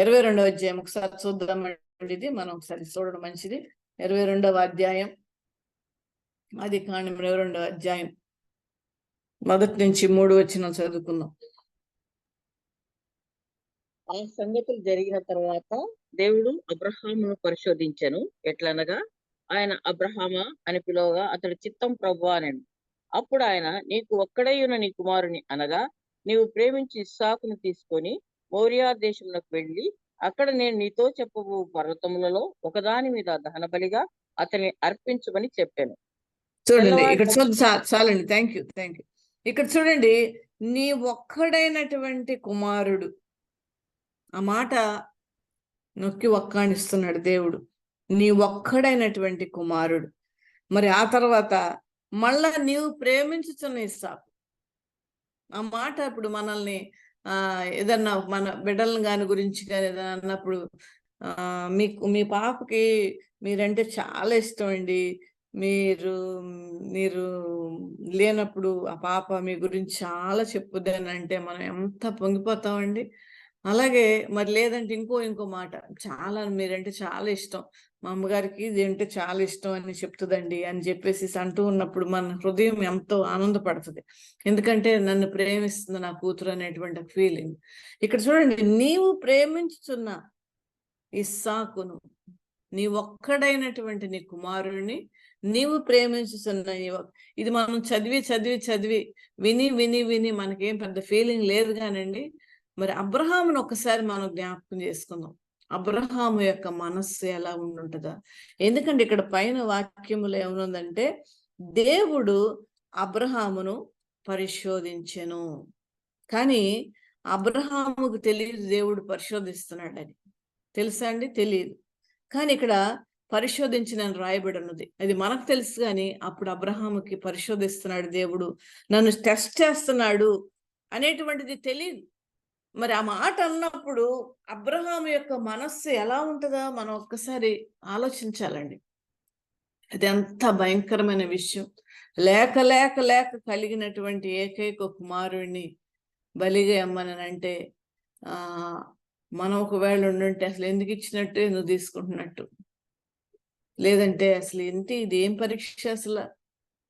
22వ అధ్యాయం ఒకసారి చూద్దామండి. ఇది మనం ఒకసారి చూడడం మంచిది. 22వ అధ్యాయం, అది కానీ 22వ అధ్యాయం మొదటి నుంచి 3 వచనం చదువుకుందాం. ఆ సంగతులు జరిగిన తర్వాత దేవుడు అబ్రహామును పరిశోధించెను. ఎట్లనగా ఆయన అబ్రహామా అని పిలువగా అతడు చిత్తం ప్రభువా అనెను. అప్పుడు ఆయన, నీకు ఒక్కడైన నీ కుమారుని అనగా నీవు ప్రేమించి ఇస్సాకును తీసుకొని మోరియా దేశంలోకి వెళ్ళి అక్కడ నేను నీతో చెప్పబో పర్వతములలో ఒకదాని మీద దహన బలిగా అతన్ని అర్పించమని చెప్పాను. చూడండి ఇక్కడ చాలండి. Thank you. ఇక్కడ చూడండి, నీ ఒక్కడైనటువంటి కుమారుడు, ఆ మాట నొక్కి ఒక్కాణిస్తున్నాడు దేవుడు. నీ ఒక్కడైనటువంటి కుమారుడు. మరి ఆ తర్వాత మళ్ళా నీవు ప్రేమించుచున్న ఇస్సాకు. ఆ మాట ఇప్పుడు మనల్ని ఏదన్నా మన బిడ్డలను గాని గురించి కానీ ఏదన్నా అన్నప్పుడు మీ పాపకి మీరంటే చాలా ఇష్టం అండి, మీరు లేనప్పుడు ఆ పాప మీ గురించి చాలా చెప్పుద్ది అని అంటే మనం ఎంత పొంగిపోతామండి. అలాగే మరి లేదంటే ఇంకో మాట, చాలా మీరంటే చాలా ఇష్టం, మా అమ్మగారికి ఇది అంటే చాలా ఇష్టం అని చెప్తుందండి అని చెప్పేసి అంటూ ఉన్నప్పుడు మన హృదయం ఎంతో ఆనందపడుతుంది. ఎందుకంటే నన్ను ప్రేమిస్తుంది నా కూతురు అనేటువంటి ఫీలింగ్. ఇక్కడ చూడండి, నీవు ప్రేమించుచున్న ఇస్సాకును, నీ ఒక్కడైనటువంటి నీ కుమారుడిని నీవు ప్రేమించుతున్న. ఇది మనం చదివి విని మనకేం పెద్ద ఫీలింగ్ లేదు కానండి. మరి అబ్రహామును ఒక్కసారి మనం జ్ఞాపకం చేసుకుందాం. అబ్రహాము యొక్క మనస్సు ఎలా ఉంటుందా? ఎందుకంటే ఇక్కడ పైన వాక్యములు ఏమనుందంటే దేవుడు అబ్రహామును పరిశోధించెను. కానీ అబ్రహాముకు తెలియదు దేవుడు పరిశోధిస్తున్నాడని. తెలుసా అండి? తెలియదు. కానీ ఇక్కడ పరిశోధించినని రాయబడి ఉన్నది. అది మనకు తెలుసు కానీ అప్పుడు అబ్రహాముకి పరిశోధిస్తున్నాడు దేవుడు, నన్ను టెస్ట్ చేస్తున్నాడు అనేటువంటిది తెలియదు. మరి ఆ మాట అన్నప్పుడు అబ్రహాము యొక్క మనస్సు ఎలా ఉంటుందా మనం ఒక్కసారి ఆలోచించాలండి. అది ఎంత భయంకరమైన విషయం. లేక కలిగినటువంటి ఏకైక కుమారుడిని బలిగా ఇమ్మనంటే మనం ఒకవేళ ఉండుంటే అసలు ఎందుకు ఇచ్చినట్టు, ఎందుకు తీసుకుంటున్నట్టు, లేదంటే అసలు ఏంటి ఇది, ఏం పరీక్ష అసలు,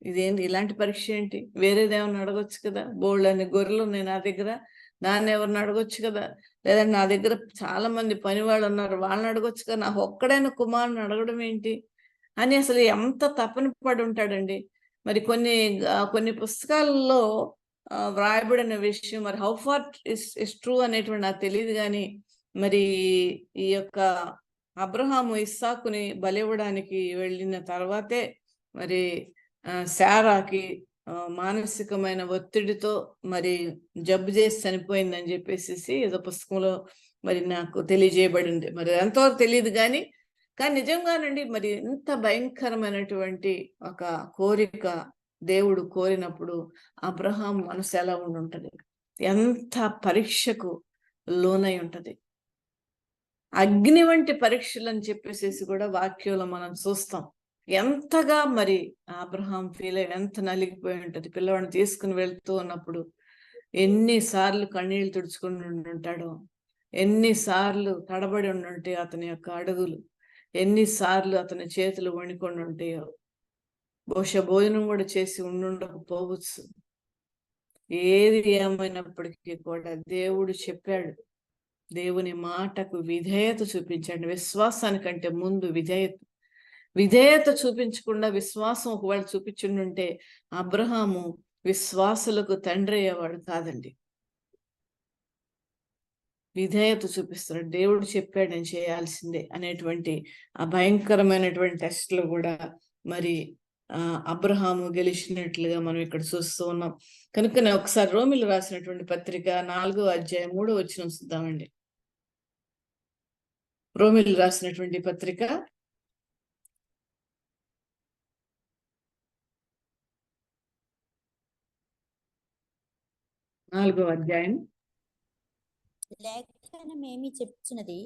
ఇదేంటి ఇలాంటి పరీక్ష ఏంటి, వేరేదేమన్నా అడగొచ్చు కదా, బోల్డ్ అన్ని గొర్రెలు ఉన్నాయి నా దగ్గర, దాన్ని ఎవరిని అడగొచ్చు కదా, లేదంటే నా దగ్గర చాలా మంది పని వాళ్ళు ఉన్నారు, వాళ్ళని అడగొచ్చు కదా, నాకు ఒక్కడైనా కుమారుని అడగడం ఏంటి అని అసలు ఎంత తపన పడి ఉంటాడండి. మరి కొన్ని పుస్తకాలలో వ్రాయబడిన విషయం, మరి హౌ ఫార్ ఇస్ ట్రూ అనేటువంటి నాకు తెలియదు, కానీ మరి ఈ యొక్క అబ్రహాము ఇస్సాకుని బలివ్వడానికి వెళ్ళిన తర్వాతే మరి శారాకి మానసికమైన ఒత్తిడితో మరి జబ్బు చేసి చనిపోయిందని చెప్పేసి ఏదో పుస్తకంలో మరి నాకు తెలియజేయబడింది. మరి ఎంతవరకు తెలియదు కానీ నిజంగానండి మరి ఇంత భయంకరమైనటువంటి ఒక కోరిక దేవుడు కోరినప్పుడు అబ్రహాం మనసు ఎలా ఉండుంటది, ఎంత పరీక్షకు లోనై ఉంటది. అగ్ని వంటి పరీక్షలు అని చెప్పేసి కూడా వాక్యంలో మనం చూస్తాం. ఎంతగా మరి అబ్రహాం ఫీల్ అయ్యి ఎంత నలిగిపోయి ఉంటది. పిల్లవాడిని తీసుకుని వెళ్తూ ఉన్నప్పుడు ఎన్నిసార్లు కన్నీళ్లు తుడుచుకుని ఉండుంటాడో, ఎన్నిసార్లు తడబడి ఉండుంటే అతని యొక్క అడుగులు, ఎన్నిసార్లు అతని చేతులు వణికొని ఉంటాయో, బహుశా భోజనం కూడా చేసి ఉండుండకపోవచ్చు. ఏది ఏమైనప్పటికీ కూడా దేవుడు చెప్పాడు, దేవుని మాటకు విధేయత చూపించండి. విశ్వాసానికంటే ముందు విధేయత చూపించకుండా విశ్వాసం ఒకవేళ చూపించుంటే అబ్రహాము విశ్వాసులకు తండ్రి అయ్యేవాడు కాదండి. విధేయత చూపిస్తున్నాడు, దేవుడు చెప్పాడు నేను చేయాల్సిందే అనేటువంటి ఆ భయంకరమైనటువంటి టెస్ట్లో కూడా మరి అబ్రహాము గెలిచినట్లుగా మనం ఇక్కడ చూస్తూ ఉన్నాం. కనుకనే ఒకసారి రోమిలు రాసినటువంటి పత్రిక 4వ అధ్యాయం 3వ వచనం చూద్దామండి. రోమిలు రాసినటువంటి పత్రిక 4వ అధ్యాయం. లేఖనం ఏమి చెప్తున్నది,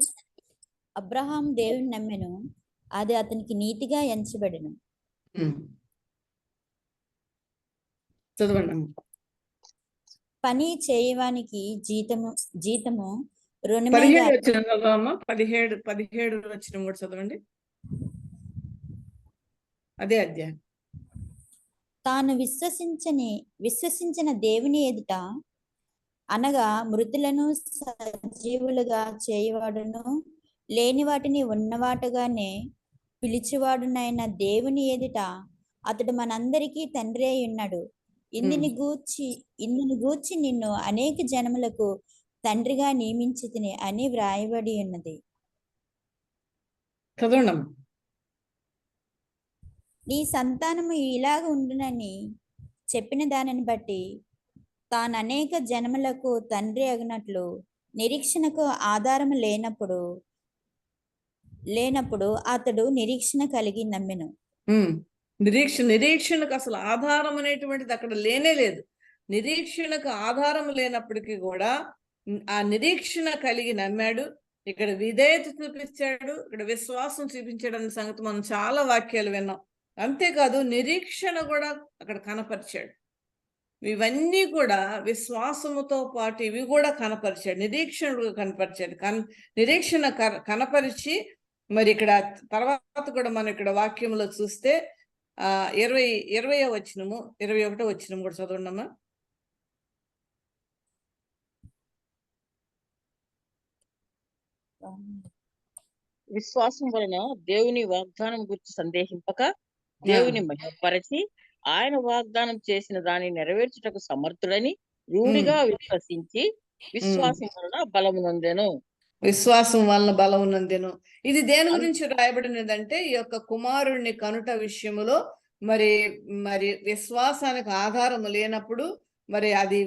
అబ్రహాం దేవుని నమ్మెను, అది అతనికి నీతిగా ఎంచబడెను. చదవండి. పని చేయవానికి జీతము రుణమే 17 వచనం చదవమ్మా. 17 వచనం కూడా చదవండి. అదే అధ్యాయం. తాను విశ్వసించిన దేవుని ఎదుట, అనగా మృతులను సజీవులుగా చేయవాడును, లేని వాటిని ఉన్నవాటుగానే పిలిచివాడునైన దేవుని ఎదుట అతడు మనందరికీ తండ్రి అయి ఉన్నాడు. ఇందుని గూర్చి నిన్ను అనేక జనములకు తండ్రిగా నియమించితిని అని వ్రాయబడి ఉన్నది. చదవండి. నీ సంతానము ఇలాగ ఉండునని చెప్పిన దానిని బట్టి తాను అనేక జనములకు తండ్రి అగినట్లు నిరీక్షణకు ఆధారము లేనప్పుడు అతడు నిరీక్షణ కలిగి నమ్మెను. నిరీక్షణకు అసలు ఆధారం అనేటువంటిది అక్కడ లేనే లేదు. నిరీక్షణకు ఆధారం లేనప్పటికీ కూడా ఆ నిరీక్షణ కలిగి నమ్మాడు. ఇక్కడ విధేయత చూపించాడు, ఇక్కడ విశ్వాసం చూపించాడు అనే సంగతి మనం చాలా వాక్యాలు విన్నాం. అంతేకాదు నిరీక్షణ కూడా అక్కడ కనపరిచాడు. ఇవన్నీ కూడా విశ్వాసముతో పాటు ఇవి కూడా కనపరిచాడు, నిరీక్షణ కనపరిచాడు. నిరీక్షణ కనపరిచి మరి ఇక్కడ తర్వాత కూడా మనం ఇక్కడ వాక్యంలో చూస్తే 20వ వచనము 21వ వచనం కూడా చదవండమ్మా. విశ్వాసం వలన దేవుని వాగ్దానం గురించి సందేహింపక దేవుని మహిమపరచి ఆయన వాగ్దానం చేసిన దాన్ని నెరవేర్చుటకు సమర్థుడని రూఢిగా విశ్వసించి విశ్వాసం వలన బలమునందెను. విశ్వాసం వలన బలమునందెను. ఇది దేని గురించి రాయబడినదంటే ఈ యొక్క కుమారుణ్ణి కనుట విషయములో మరి విశ్వాసానికి ఆధారం లేనప్పుడు, మరి అది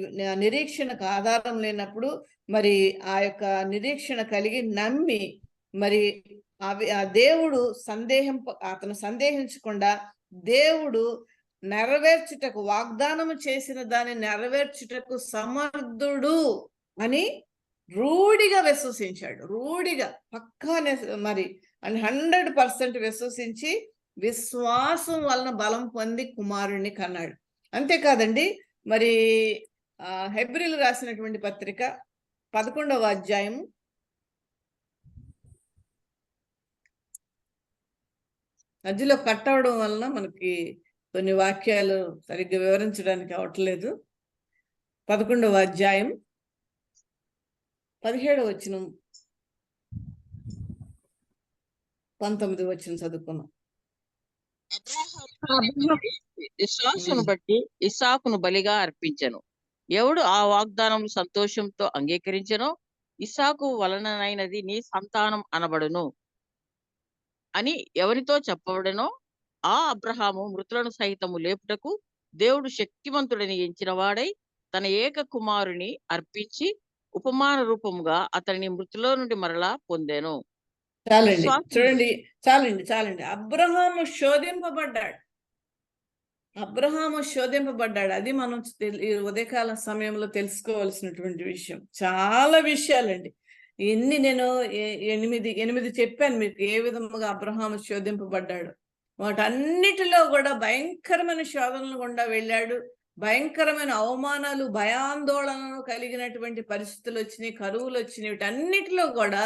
నిరీక్షణకు ఆధారం లేనప్పుడు, మరి ఆ యొక్క నిరీక్షణ కలిగి నమ్మి మరి దేవుడు అతను సందేహించకుండా దేవుడు నెరవేర్చుటకు వాగ్దానం చేసిన దాన్ని నెరవేర్చుటకు సమర్థుడు అని రూఢిగా విశ్వసించాడు. రూఢిగా పక్కానే మరి 100% విశ్వసించి విశ్వాసం వలన బలం పొంది కుమారుణ్ణి కన్నాడు. అంతేకాదండి, మరి హెబ్రీలు రాసినటువంటి పత్రిక 11వ అధ్యాయం మధ్యలో కట్ అవడం వలన మనకి కొన్ని వాక్యాలు సరిగ్గా వివరించడానికి అవట్లేదు. 11వ అధ్యాయం 17వ వచనం 19వ వచనం చదువుకున్నాం. విశ్వాసమును బట్టి ఇస్సాకును బలిగా అర్పించెను. ఎవడు ఆ వాగ్దానం సంతోషంతో అంగీకరించెనో ఇస్సాకు వలననైనది నీ సంతానం అనబడును అని ఎవరితో చెప్పబడెనో ఆ అబ్రహాము మృతులను సహితము లేపుటకు దేవుడు శక్తివంతుడని ఎంచిన వాడై తన ఏక కుమారుని అర్పించి ఉపమాన రూపముగా అతనిని మృతులో నుండి మరలా పొందెను. చాలండి, చూడండి, చాలండి. అబ్రహాము శోధింపబడ్డాడు. అది మనం ఈ ఉదయకాల సమయంలో తెలుసుకోవాల్సినటువంటి విషయం. చాలా విషయాలండి. నేను 8 చెప్పాను మీకు ఏ విధముగా అబ్రహాము శోధింపబడ్డాడు. వాటన్నిటిలో కూడా భయంకరమైన శోధనలు గుండా వెళ్ళాడు. భయంకరమైన అవమానాలు, భయాందోళనలు కలిగినటువంటి పరిస్థితులు వచ్చినాయి, కరువులు వచ్చినాయి. వీటన్నిటిలో కూడా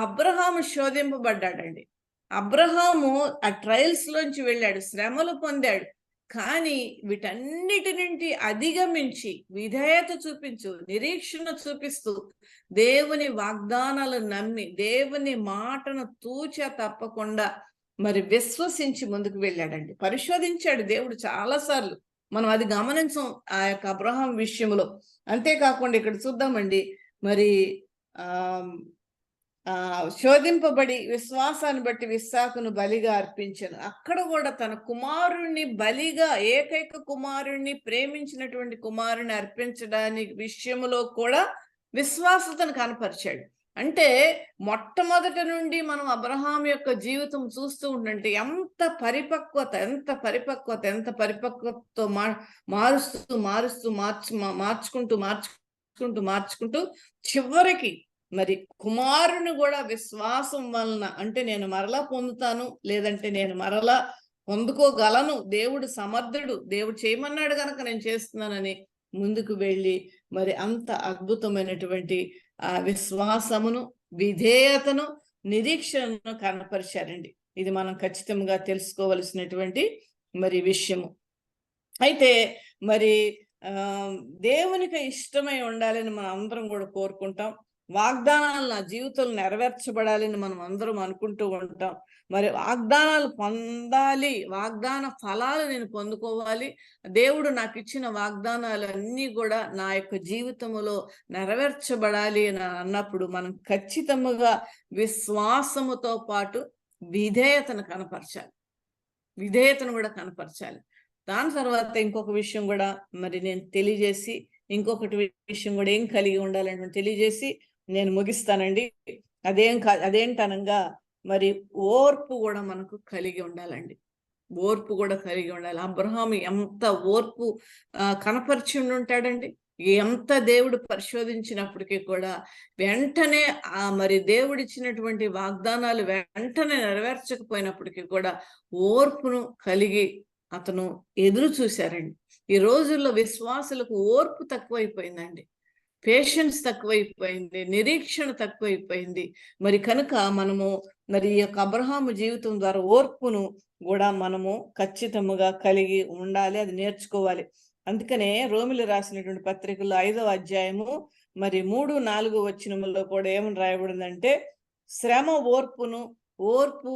అబ్రహాము శోధింపబడ్డాడండి. అబ్రహాము ఆ ట్రయల్స్ లోంచి వెళ్ళాడు, శ్రమలు పొందాడు. కానీ వీటన్నిటి నుండి అధిగమించి విధేయత చూపించు, నిరీక్షణ చూపిస్తూ దేవుని వాగ్దానాలు నమ్మి దేవుని మాటను తూచ తప్పకుండా మరి విశ్వసించి ముందుకు వెళ్ళాడండి. పరిశోధించాడు దేవుడు చాలాసార్లు. మనం అది గమనించం ఆ యొక్క అబ్రహాం విషయంలో. అంతేకాకుండా ఇక్కడ చూద్దామండి, మరి శోధింపబడి విశ్వాసాన్ని బట్టి ఇస్సాకును బలిగా అర్పించాను. అక్కడ కూడా తన కుమారుణ్ణి బలిగా, ఏకైక కుమారుణ్ణి, ప్రేమించినటువంటి కుమారుని అర్పించడానికి విషయంలో కూడా విశ్వాసతను కనపరిచాడు. అంటే మొట్టమొదటి నుండి మనం అబ్రహాం యొక్క జీవితం చూస్తూ ఉంటుంటే ఎంత పరిపక్వతతో మార్చుకుంటూ చివరికి మరి కుమారుని కూడా విశ్వాసం వలన, అంటే నేను మరలా పొందుతాను, లేదంటే నేను మరలా పొందుకోగలను, దేవుడు సమర్థుడు, దేవుడు చేయమన్నాడు కనుక నేను చేస్తున్నానని ముందుకు వెళ్ళి మరి అంత అద్భుతమైనటువంటి ఆ విశ్వాసమును, విధేయతను, నిరీక్షణను కనపరిచారండి. ఇది మనం ఖచ్చితంగా తెలుసుకోవలసినటువంటి మరి విషయము. అయితే మరి దేవునికి ఇష్టమై ఉండాలని మనం అందరం కూడా కోరుకుంటాం. వాగ్దానాలు నా జీవితంలో నెరవేర్చబడాలని మనం అందరం అనుకుంటూ ఉంటాం. మరి వాగ్దానాలు పొందాలి, వాగ్దాన ఫలాలు నేను పొందుకోవాలి, దేవుడు నాకు ఇచ్చిన వాగ్దానాలు అన్నీ కూడా నా యొక్క జీవితంలో నెరవేర్చబడాలి అని అన్నప్పుడు మనం ఖచ్చితంగా విశ్వాసముతో పాటు విధేయతను కూడా కనపరచాలి. దాని తర్వాత ఇంకొక విషయం కూడా మరి నేను తెలియజేసి, ఇంకొకటి విషయం కూడా ఏం కలిగి ఉండాలంటే తెలియజేసి నేను ముగిస్తానండి. అదేంటనగా మరి ఓర్పు కూడా మనకు కలిగి ఉండాలండి. అబ్రహాము ఎంత ఓర్పు కనపరిచి ఉంటాడండి. ఎంత దేవుడు పరిశోధించినప్పటికీ కూడా వెంటనే మరి దేవుడిచ్చినటువంటి వాగ్దానాలు వెంటనే నెరవేర్చకపోయినప్పటికీ కూడా ఓర్పును కలిగి అతను ఎదురు చూశారండి. ఈ రోజుల్లో విశ్వాసులకు ఓర్పు తక్కువైపోయిందండి, పేషెన్స్ తక్కువైపోయింది, నిరీక్షణ తక్కువైపోయింది. మరి కనుక మనము మరి ఈ యొక్క అబ్రహాము జీవితం ద్వారా ఓర్పును కూడా మనము ఖచ్చితంగా కలిగి ఉండాలి, అది నేర్చుకోవాలి. అందుకనే రోమిలు రాసినటువంటి పత్రికలో 5వ అధ్యాయము మరి 3-4 వచనములో కూడా ఏమని రాయబడిందంటే, శ్రమ ఓర్పు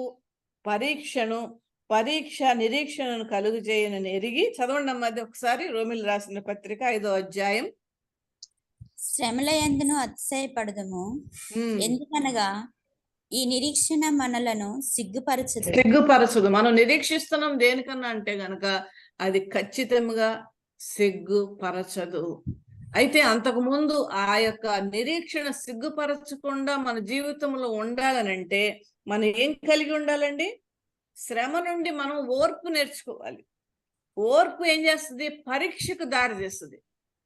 పరీక్ష నిరీక్షణను కలుగు చేయనని ఎరిగి, చదవండి అమ్మది ఒకసారి రోమిలు రాసిన పత్రిక 5వ అధ్యాయం. శ్రమల యందును అతిశయపడదుము, ఎందుకనగా ఈ నిరీక్షణ మనలను సిగ్గుపరచదు. మనం నిరీక్షిస్తున్నాం దేనికన్నా అంటే గనక అది ఖచ్చితంగా సిగ్గుపరచదు. అయితే అంతకు ముందు ఆ యొక్క నిరీక్షణ సిగ్గుపరచకుండా మన జీవితంలో ఉండాలనంటే మనం ఏం కలిగి ఉండాలండి? శ్రమ నుండి మనం ఓర్పు నేర్చుకోవాలి. ఓర్పు ఏం చేస్తుంది? పరీక్షకు దారి తీస్తుంది.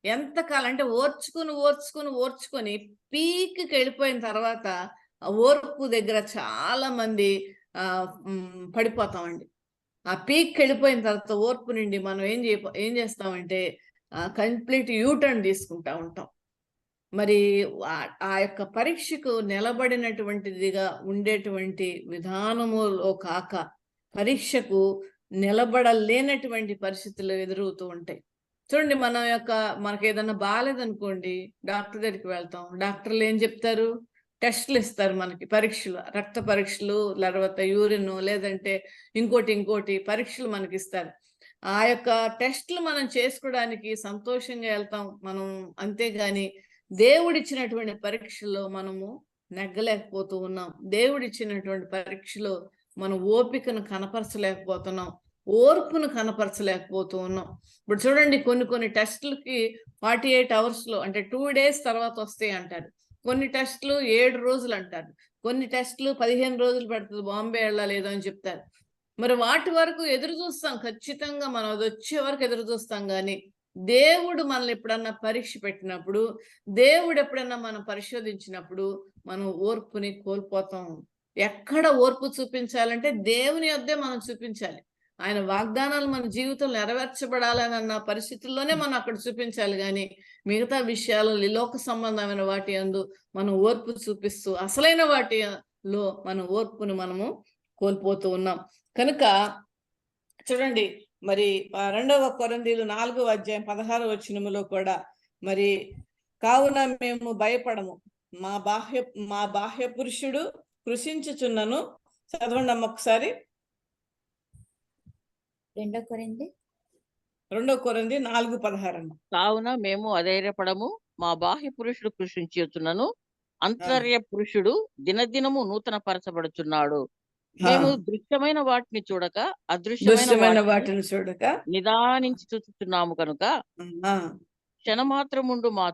ఎంతకాలం అంటే ఓర్చుకొని పీక్కి వెళ్ళిపోయిన తర్వాత ఓర్పు దగ్గర చాలా మంది పడిపోతామండి. ఆ పీక్కి వెళ్ళిపోయిన తర్వాత ఓర్పు నుండి మనం ఏం చేస్తామంటే కంప్లీట్ యూటర్న్ తీసుకుంటా ఉంటాం. మరి ఆ యొక్క పరీక్షకు నిలబడినటువంటిదిగా ఉండేటువంటి విధానములో కాక పరీక్షకు నిలబడలేనటువంటి పరిస్థితులు ఎదురవుతూ ఉంటాయి. చూడండి, మనకి ఏదైనా బాగాలేదనుకోండి, డాక్టర్ దగ్గరికి వెళ్తాం. డాక్టర్లు ఏం చెప్తారు? టెస్టులు ఇస్తారు మనకి, పరీక్షలు, రక్త పరీక్షలు, తర్వాత యూరిన్, లేదంటే ఇంకోటి పరీక్షలు మనకి ఇస్తారు. ఆ యొక్క టెస్టులు మనం చేసుకోవడానికి సంతోషంగా వెళ్తాం మనం. అంతేగాని దేవుడిచ్చినటువంటి పరీక్షల్లో మనము నెగ్గలేకపోతూ ఉన్నాం. దేవుడిచ్చినటువంటి పరీక్షలో మనం ఓపికను కనపరచలేకపోతున్నాం, ఓర్పును కనపరచలేకపోతూ ఉన్నాం. ఇప్పుడు చూడండి, కొన్ని టెస్టులకి 48 hours అంటే 2 days తర్వాత వస్తాయి అంటారు. కొన్ని టెస్టులు 7 రోజులు అంటారు. కొన్ని టెస్టులు 15 రోజులు పడుతుంది, బాంబే వెళ్ళలేదో అని చెప్తారు. మరి వాటి వరకు ఎదురు చూస్తాం, ఖచ్చితంగా మనం అది వచ్చే వరకు ఎదురు చూస్తాం. కానీ దేవుడు మనల్ని ఎప్పుడన్నా పరీక్ష పెట్టినప్పుడు, దేవుడు ఎప్పుడన్నా మనం పరిశోధించినప్పుడు మనం ఓర్పుని కోల్పోతాం. ఎక్కడ ఓర్పు చూపించాలంటే దేవుని యొద్దే మనం చూపించాలి. ఆయన వాగ్దానాలు మన జీవితంలో నెరవేర్చబడాలని అన్న పరిస్థితుల్లోనే మనం అక్కడ చూపించాలి. కానీ మిగతా విషయాలు, లోక సంబంధమైన వాటి యందు మనం ఓర్పు చూపిస్తూ అసలైన వాటిలో మన ఓర్పును మనము కోల్పోతూ ఉన్నాం. కనుక చూడండి, మరి 2 కొరింథీయులు 4:16 కూడా, మరి కావున మేము భయపడము, మా బాహ్య పురుషుడు కృషించుచున్నను. చదవండి అమ్మ ఒకసారి. 2 కొరింథీ 4:16. కావున మేము అధైర్యపడము, మా బాహ్య పురుషుడు కృషించుచున్నను, అంతర్య పురుషుడు దినదినము నూతన పరచబడుచున్నాడు. మేము దృశ్యమైన వాటిని చూడక అదృశ్యమైన వాటిని చూడక నిదానించి చూస్తున్నాము కనుక క్షణమాత్రముండు మా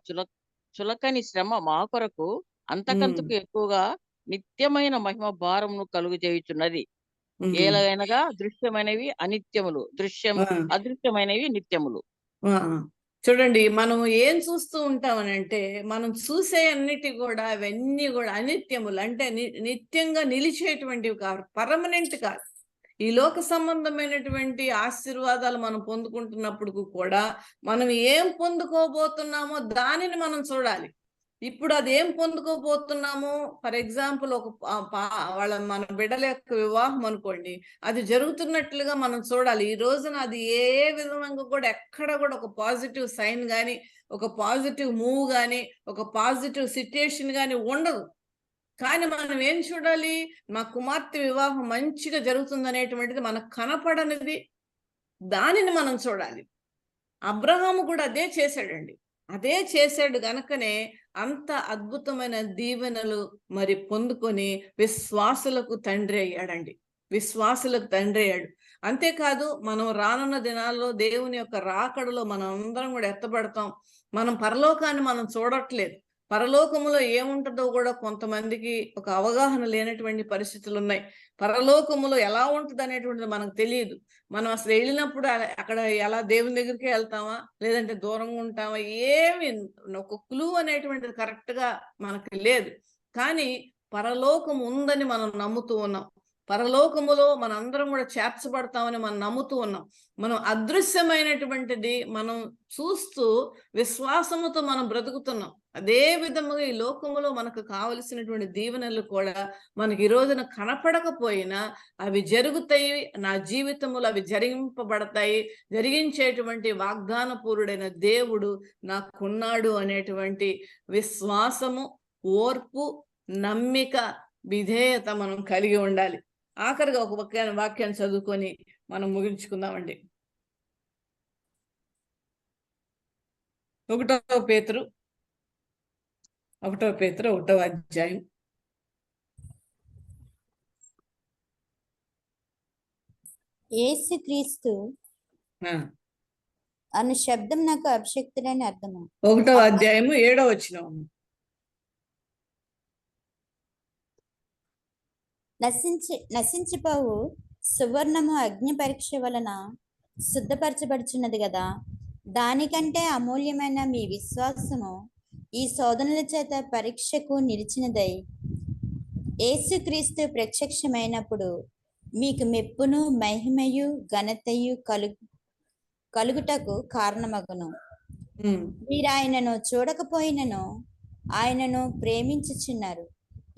చులకని శ్రమ మా కొరకు అంతకంతకు ఎక్కువగా నిత్యమైన మహిమ భారమును కలుగు చేయుచున్నది. ఏలైనగా దృశ్యమైనవి అనిత్యములు, అదృశ్యమైనవి నిత్యములు. చూడండి, మనం ఏం చూస్తూ ఉంటామనంటే, మనం చూసే అన్నిటి కూడా అవన్నీ కూడా అనిత్యములు, అంటే నిత్యంగా నిలిచేటువంటివి కాదు, పర్మనెంట్ కాదు. ఈ లోక సంబంధమైనటువంటి ఆశీర్వాదాలు మనం పొందుకుంటున్నప్పుడు కూడా మనం ఏం పొందుకోబోతున్నామో దానిని మనం చూడాలి. ఇప్పుడు అదేం పొందుకోబోతున్నాము, ఫర్ ఎగ్జాంపుల్ మన బిడ్డల యొక్క వివాహం అనుకోండి, అది జరుగుతున్నట్లుగా మనం చూడాలి. ఈ రోజున అది ఏ విధంగా కూడా ఎక్కడ కూడా ఒక పాజిటివ్ సైన్ కానీ, ఒక పాజిటివ్ మూవ్ కానీ, ఒక పాజిటివ్ సిచ్యుయేషన్ కానీ ఉండదు. కానీ మనం ఏం చూడాలి? మా కుమార్తె వివాహం మంచిగా జరుగుతుంది అనేటువంటిది మనకు కనపడనిది, దానిని మనం చూడాలి. అబ్రహాము కూడా అదే చేశాడండి. అదే చేశాడు గనుకనే అంత అద్భుతమైన దీవెనలు మరి పొందుకొని విశ్వాసులకు తండ్రి అయ్యాడండి. విశ్వాసులకు తండ్రి అయ్యాడు. అంతేకాదు, మనం రానున్న దినాల్లో దేవుని యొక్క రాకడలో మనం అందరం కూడా ఎత్తబడతాం. మనం పరలోకాన్ని మనం చూడట్లేదు. పరలోకములో ఏముంటుందో కూడా కొంతమందికి ఒక అవగాహన లేనటువంటి పరిస్థితులు ఉన్నాయి. పరలోకములో ఎలా ఉంటుంది అనేటువంటిది మనకు తెలియదు. మనం అసలు వెళ్ళినప్పుడు అక్కడ ఎలా దేవుని దగ్గరికి వెళ్తామా, లేదంటే దూరంగా ఉంటామా, ఏమి ఒక క్లూ అనేటువంటిది కరెక్ట్ గా మనకు లేదు. కానీ పరలోకం ఉందని మనం నమ్ముతూ ఉన్నాం. పరలోకములో మనందరం కూడా చేర్చబడతామని మనం నమ్ముతూ ఉన్నాం. మనం అదృశ్యమైనటువంటిది మనం చూస్తూ విశ్వాసముతో మనం బ్రతుకుతున్నాం. అదే విధముగా ఈ లోకములో మనకు కావలసినటువంటి దీవెనలు కూడా మనకి ఈ రోజున కనపడకపోయినా అవి జరుగుతాయి. నా జీవితంలో అవి జరిగింపబడతాయి. జరిగించేటువంటి వాగ్దానపూరుడైన దేవుడు నాకున్నాడు అనేటువంటి విశ్వాసము, ఓర్పు, నమ్మిక, విధేయత మనం కలిగి ఉండాలి. ఆఖరిగా ఒక వాక్యాన్ని చదువుకొని మనం ముగించుకుందామండి. 1 పేతురు 1వ అధ్యాయం. యేసుక్రీస్తు అను శబ్దం నాకు అభిషక్తుడని అర్థము. 1వ అధ్యాయము 7వ వచనం. నశించిపోవు సువర్ణము అగ్ని పరీక్ష వలన శుద్ధపరచబడుచున్నది కదా, దానికంటే అమూల్యమైన మీ విశ్వాసము ఈ శోధనల చేత పరీక్షకు నిలిచినదై యేసుక్రీస్తు ప్రత్యక్షమైనప్పుడు మీకు మెప్పును, మహిమయు, ఘనతయు కలుగుటకు కారణమగును. మీరు ఆయనను చూడకపోయినను ఆయనను ప్రేమించుచున్నారు.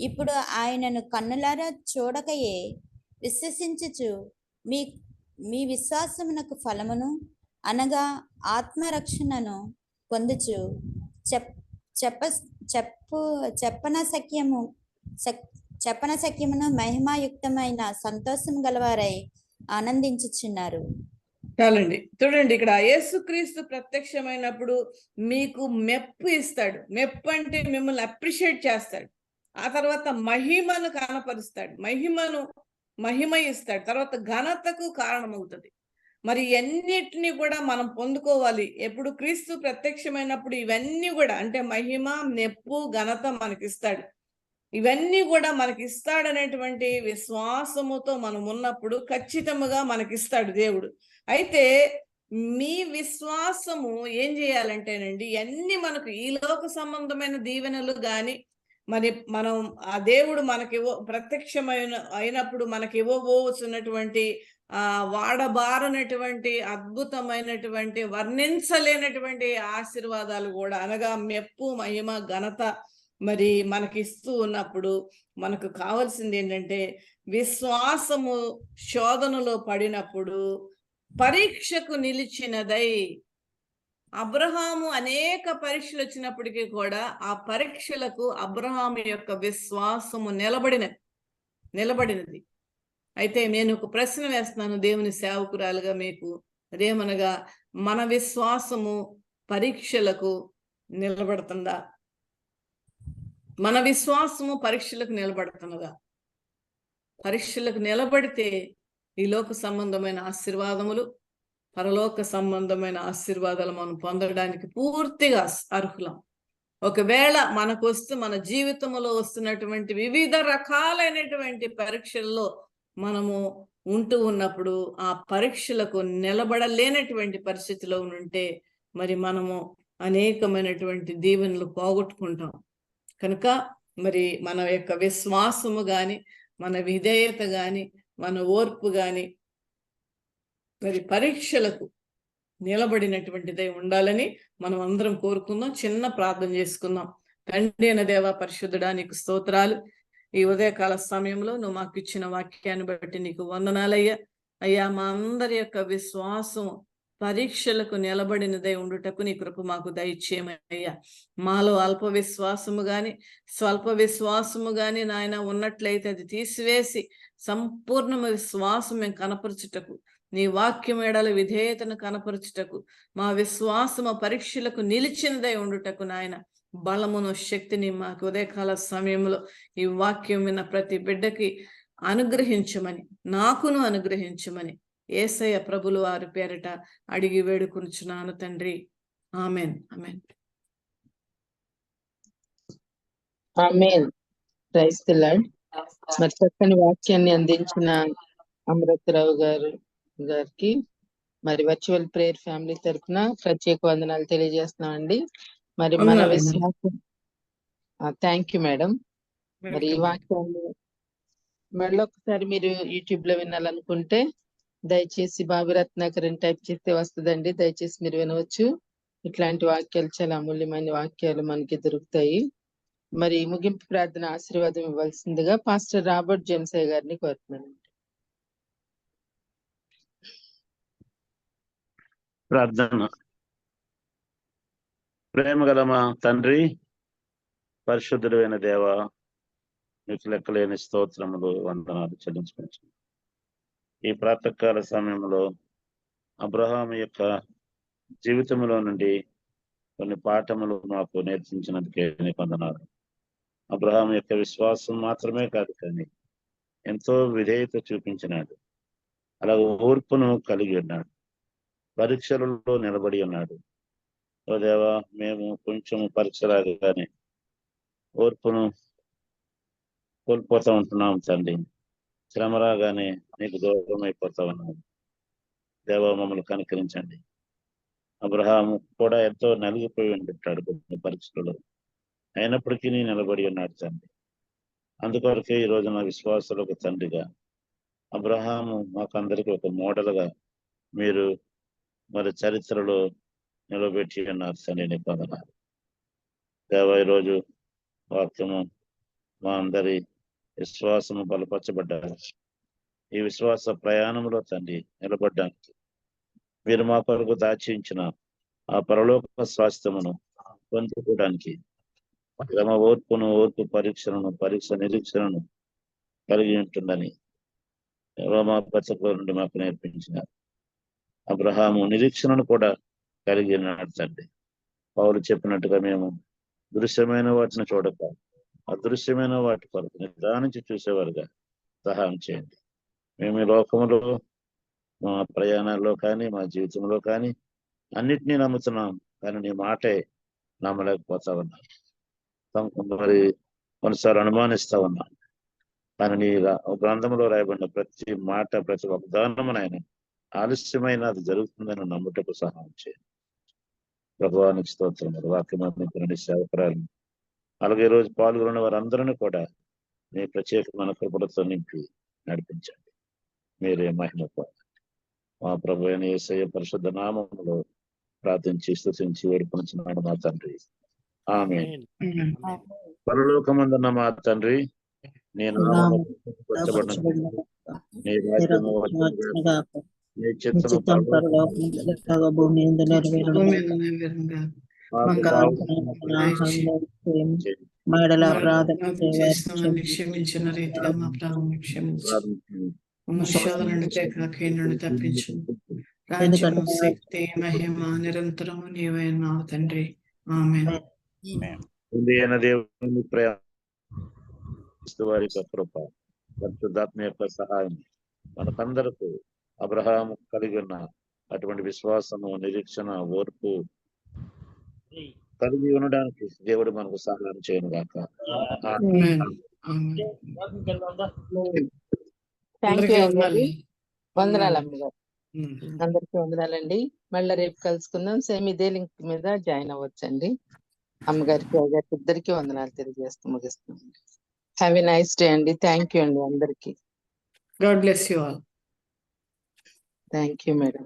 ఇప్పుడు ఆయనను కన్నులారా చూడకయే విశ్వసించుచు మీ మీ విశ్వాసమునకు ఫలమును అనగా ఆత్మరక్షణను పొందుచు చెప్పన సఖ్యమును మహిమాయుక్తమైన సంతోషం గలవారై ఆనందించుచున్నారు. చాలండి. చూడండి, ఇక్కడ యేసుక్రీస్తు ప్రత్యక్షమైనప్పుడు మీకు మెప్పు ఇస్తాడు. మెప్పు అంటే మిమ్మల్ని అప్రిషియేట్ చేస్తాడు. ఆ తర్వాత మహిమను కనపరుస్తాడు, మహిమ ఇస్తాడు. తర్వాత ఘనతకు కారణమవుతుంది. మరి ఎన్నిటిని కూడా మనం పొందుకోవాలి. ఎప్పుడు క్రీస్తు ప్రత్యక్షమైనప్పుడు ఇవన్నీ కూడా అంటే మహిమ, మెప్పు, ఘనత మనకిస్తాడు. ఇవన్నీ కూడా మనకిస్తాడనేటువంటి విశ్వాసముతో మనం ఉన్నప్పుడు ఖచ్చితంగా మనకిస్తాడు దేవుడు. అయితే మీ విశ్వాసము ఏం చేయాలంటేనండి, ఇవన్నీ మనకు ఈ లోక సంబంధమైన దీవెనలు గాని మరి మనం ఆ దేవుడు మనకి అయినప్పుడు మనకి ఇవ్వబోతున్నటువంటి వాడబారనటువంటి అద్భుతమైనటువంటి వర్ణించలేనటువంటి ఆశీర్వాదాలు కూడా అనగా మెప్పు, మహిమ, ఘనత మరి మనకిస్తూ ఉన్నప్పుడు మనకు కావాల్సింది ఏంటంటే విశ్వాసము శోధనలో పడినప్పుడు పరీక్షకు నిలిచినదై. అబ్రహాము అనేక పరీక్షలు వచ్చినప్పటికీ కూడా ఆ పరీక్షలకు అబ్రహాము యొక్క విశ్వాసము నిలబడినది. అయితే నేను ఒక ప్రశ్న వేస్తున్నాను దేవుని సేవకురాలుగా మీకు, అదేమనగా మన విశ్వాసము పరీక్షలకు నిలబడుతుందా? మన విశ్వాసము పరీక్షలకు నిలబడుతున్నదా? పరీక్షలకు నిలబడితే ఈ లోక సంబంధమైన ఆశీర్వాదములు, పరలోక సంబంధమైన ఆశీర్వాదాలు మనం పొందడానికి పూర్తిగా అర్హులం. ఒకవేళ మనకు మన జీవితంలో వస్తున్నటువంటి వివిధ రకాలైనటువంటి పరీక్షల్లో మనము ఉంటూ ఉన్నప్పుడు ఆ పరీక్షలకు నిలబడలేనటువంటి పరిస్థితిలో ఉంటే మరి మనము అనేకమైనటువంటి దీవెనలు పోగొట్టుకుంటాం. కనుక మరి మన యొక్క విశ్వాసము గాని, మన విధేయత గాని, మన ఓర్పు గాని మరి పరీక్షలకు నిలబడినటువంటిదై ఉండాలని మనం అందరం కోరుకుందాం. చిన్న ప్రార్థన చేసుకుందాం. తండ్రి అయిన దేవా, పరిశుద్ధుడా, నీకు స్తోత్రాలు. ఈ ఉదయకాల సమయంలో నువ్వు మాకు ఇచ్చిన వాక్యాన్ని బట్టి నీకు వందనాలయ్యా. అయ్యా, మా అందరి యొక్క విశ్వాసం పరీక్షలకు నిలబడినదై ఉండుటకు నీ కృప మాకు దయచేయమయ్యా. మాలో అల్ప విశ్వాసము గాని, స్వల్ప విశ్వాసము గాని నాయన ఉన్నట్లయితే అది తీసివేసి సంపూర్ణ విశ్వాసం మేము కనపరచుటకు, నీ వాక్యం ఎడల విధేయతను కనపరచుటకు, మా విశ్వాసము పరీక్షలకు నిలిచినదై ఉండుటకు నాయన బలమును, శక్తిని మాకు ఉదయకాల సమయంలో ఈ వాక్యం విన్న ప్రతి బిడ్డకి అనుగ్రహించమని, నాకును అనుగ్రహించమని యేసయ్య ప్రభులు వారి పేరట అడిగి వేడుకొనుచున్నాను తండ్రి. Amen. Amen. Amen. Praise the Lord. మరి చక్కని వాక్యాన్ని అందించిన అమృతరావు గారికి మరి వర్చువల్ ప్రేయర్ ఫ్యామిలీ తరఫున ప్రత్యేక వందనాలు తెలియజేస్తున్నామండి. మరి మన విశ్వాసం థ్యాంక్ యూ మేడం. మరి ఈ వాక్యాన్ని మళ్ళీ ఒకసారి మీరు యూట్యూబ్ లో వినాలనుకుంటే దయచేసి బాబు రత్నాకర్ అని టైప్ చేస్తే వస్తుందండి. దయచేసి మీరు వినవచ్చు. ఇట్లాంటి వాక్యాలు చాలా అమూల్యమైన వాక్యాలు మనకి దొరుకుతాయి. మరి ముగింపు ప్రార్థన ఆశీర్వాదం ఇవ్వాల్సిందిగా పాస్టర్ రాబర్ట్ జేమ్సయ్య గారిని కోరుతున్నాను. ప్రార్థన. ప్రేమ గల మా తండ్రి, పరిశుద్ధుడైన దేవ, నీకు లెక్కలేని స్తోత్రములు, వందనాలు చెల్లించుకుంటున్నాను. ఈ ప్రాతకాల సమయంలో అబ్రహాము యొక్క జీవితంలో నుండి కొన్ని పాఠములు మాకు నేర్పించినందుకే నీకు వందనాలు. అబ్రహాము యొక్క విశ్వాసం మాత్రమే కాదు, కానీ ఎంతో విధేయత చూపించినాడు. అలాగే ఓర్పును కలిగి ఉన్నాడు. పరీక్షలలో నిలబడి ఉన్నాడు. ఓ దేవా, మేము కొంచెం పరీక్ష రాగానే ఓర్పును కోల్పోతా ఉంటున్నాం తండ్రి. శ్రమ రాగానే నీకు దూరం అయిపోతా ఉన్నాం. దేవా, మమ్మల్ని కనుకరించండి. అబ్రహాము కూడా ఎంతో నలిగిపోయి ఉంటాడు కొన్ని పరీక్షలలో, అయినప్పటికీ నిలబడి ఉన్నాడు తండ్రి. అందుకొరకే ఈ రోజు నా విశ్వాసులకు తండ్రిగా అబ్రహాము మాకందరికీ ఒక మోడల్గా మీరు మరి చరిత్రలో నిలబెట్టి ఉన్నారు తండ్రి. నీ వందనాలు దేవా. ఈరోజు వాక్యము మా అందరి విశ్వాసము బలపరచబడ్డారు. ఈ విశ్వాస ప్రయాణంలో తండ్రి నిలబడ్డానికి మీరు మా కొరకు దాచించిన ఆ పరలోక స్వాస్థ్యమును పొందుకోవడానికి శ్రమ ఓర్పు పరీక్ష నిరీక్షణను కలిగి ఉంటుందని రోమా పత్రికలో నుండి మాకు నేర్పించినారు. అబ్రహాము నిరీక్షణను కూడా కలిగి ఉన్నాడు తండ్రి. పౌలు చెప్పినట్టుగా మేము దృశ్యమైన వాటిని చూడక అదృశ్యమైన వాటి కొరకు నిదానించి చూసేవారుగా సహాయం చేయండి. మేము ఈ లోకంలో మా ప్రయాణాల్లో కానీ మా జీవితంలో కానీ అన్నిటినీ నమ్ముతున్నాం, కానీ నీ మాటే నమ్మలేకపోతా ఉన్నాం. మరి కొన్నిసార్లు అనుమానిస్తా ఉన్నాం, కానీ నీ గ్రంథంలో రాయబడిన ప్రతి మాట ప్రతి వాగ్దానమునైన ఆలస్యమైన అది జరుగుతుందని నమ్ముటకు సహాయం చేయండి. ప్రభువానికి స్తోత్రములు. వాక్యమైన సేవకురాలు అలాగే ఈ రోజు పాల్గొన్న వారందరినీ కూడా మీ ప్రత్యేకమైన కృపలతో నింపి నడిపించండి. మీరే మహిమ పొందండి. మా ప్రభు అయిన యేసయ్య పరిశుద్ధ నామములో ప్రార్థించి స్తుతించి వేడుకొనుచున్నాడు మా తండ్రి. ఆమేన్. పరలోకమందున్న మా తండ్రి, నీ నామము పరిశుద్ధపరచబడును. నీ రాజ్యము వచ్చునుగాక. నీ చిత్తము పరలోకమందు భూమి యందు నెరవేరును మాకు మేడల క్షమించిన రీతిగా మా ప్రాణం క్షమించు. శోధన నుండి తప్పించు. రాజ్యము శక్తి మహిమ నిరంతరము నీవైన తండ్రి. ఆమేన్. దేవుని ప్రేమ వారి యొక్క కృప పరిశుద్ధాత్మ యొక్క సహాయం మనకందరకు అబ్రహాము కలిగి ఉన్న అటువంటి విశ్వాసము నిరీక్షణ ఓర్పు కలిగి ఉండడానికి దేవుడు మనకు సహాయం చేయను గాక. వందనాలు అమ్మగారు. అందరికీ వందనాలండి. మళ్ళీ రేపు కలుసుకుందాం. సేమ్ ఇదే లింక్ మీద జాయిన్ అవ్వచ్చండి. అమ్మగారికి అయ్యగారికి ఇద్దరికి వందనాలు తెలియజేస్తూ ముగిస్తున్నాం. హ్యావ్ ఎ నైస్ డే అండి. థ్యాంక్ యూ అండి అందరికి. God bless you all. Thank you madam.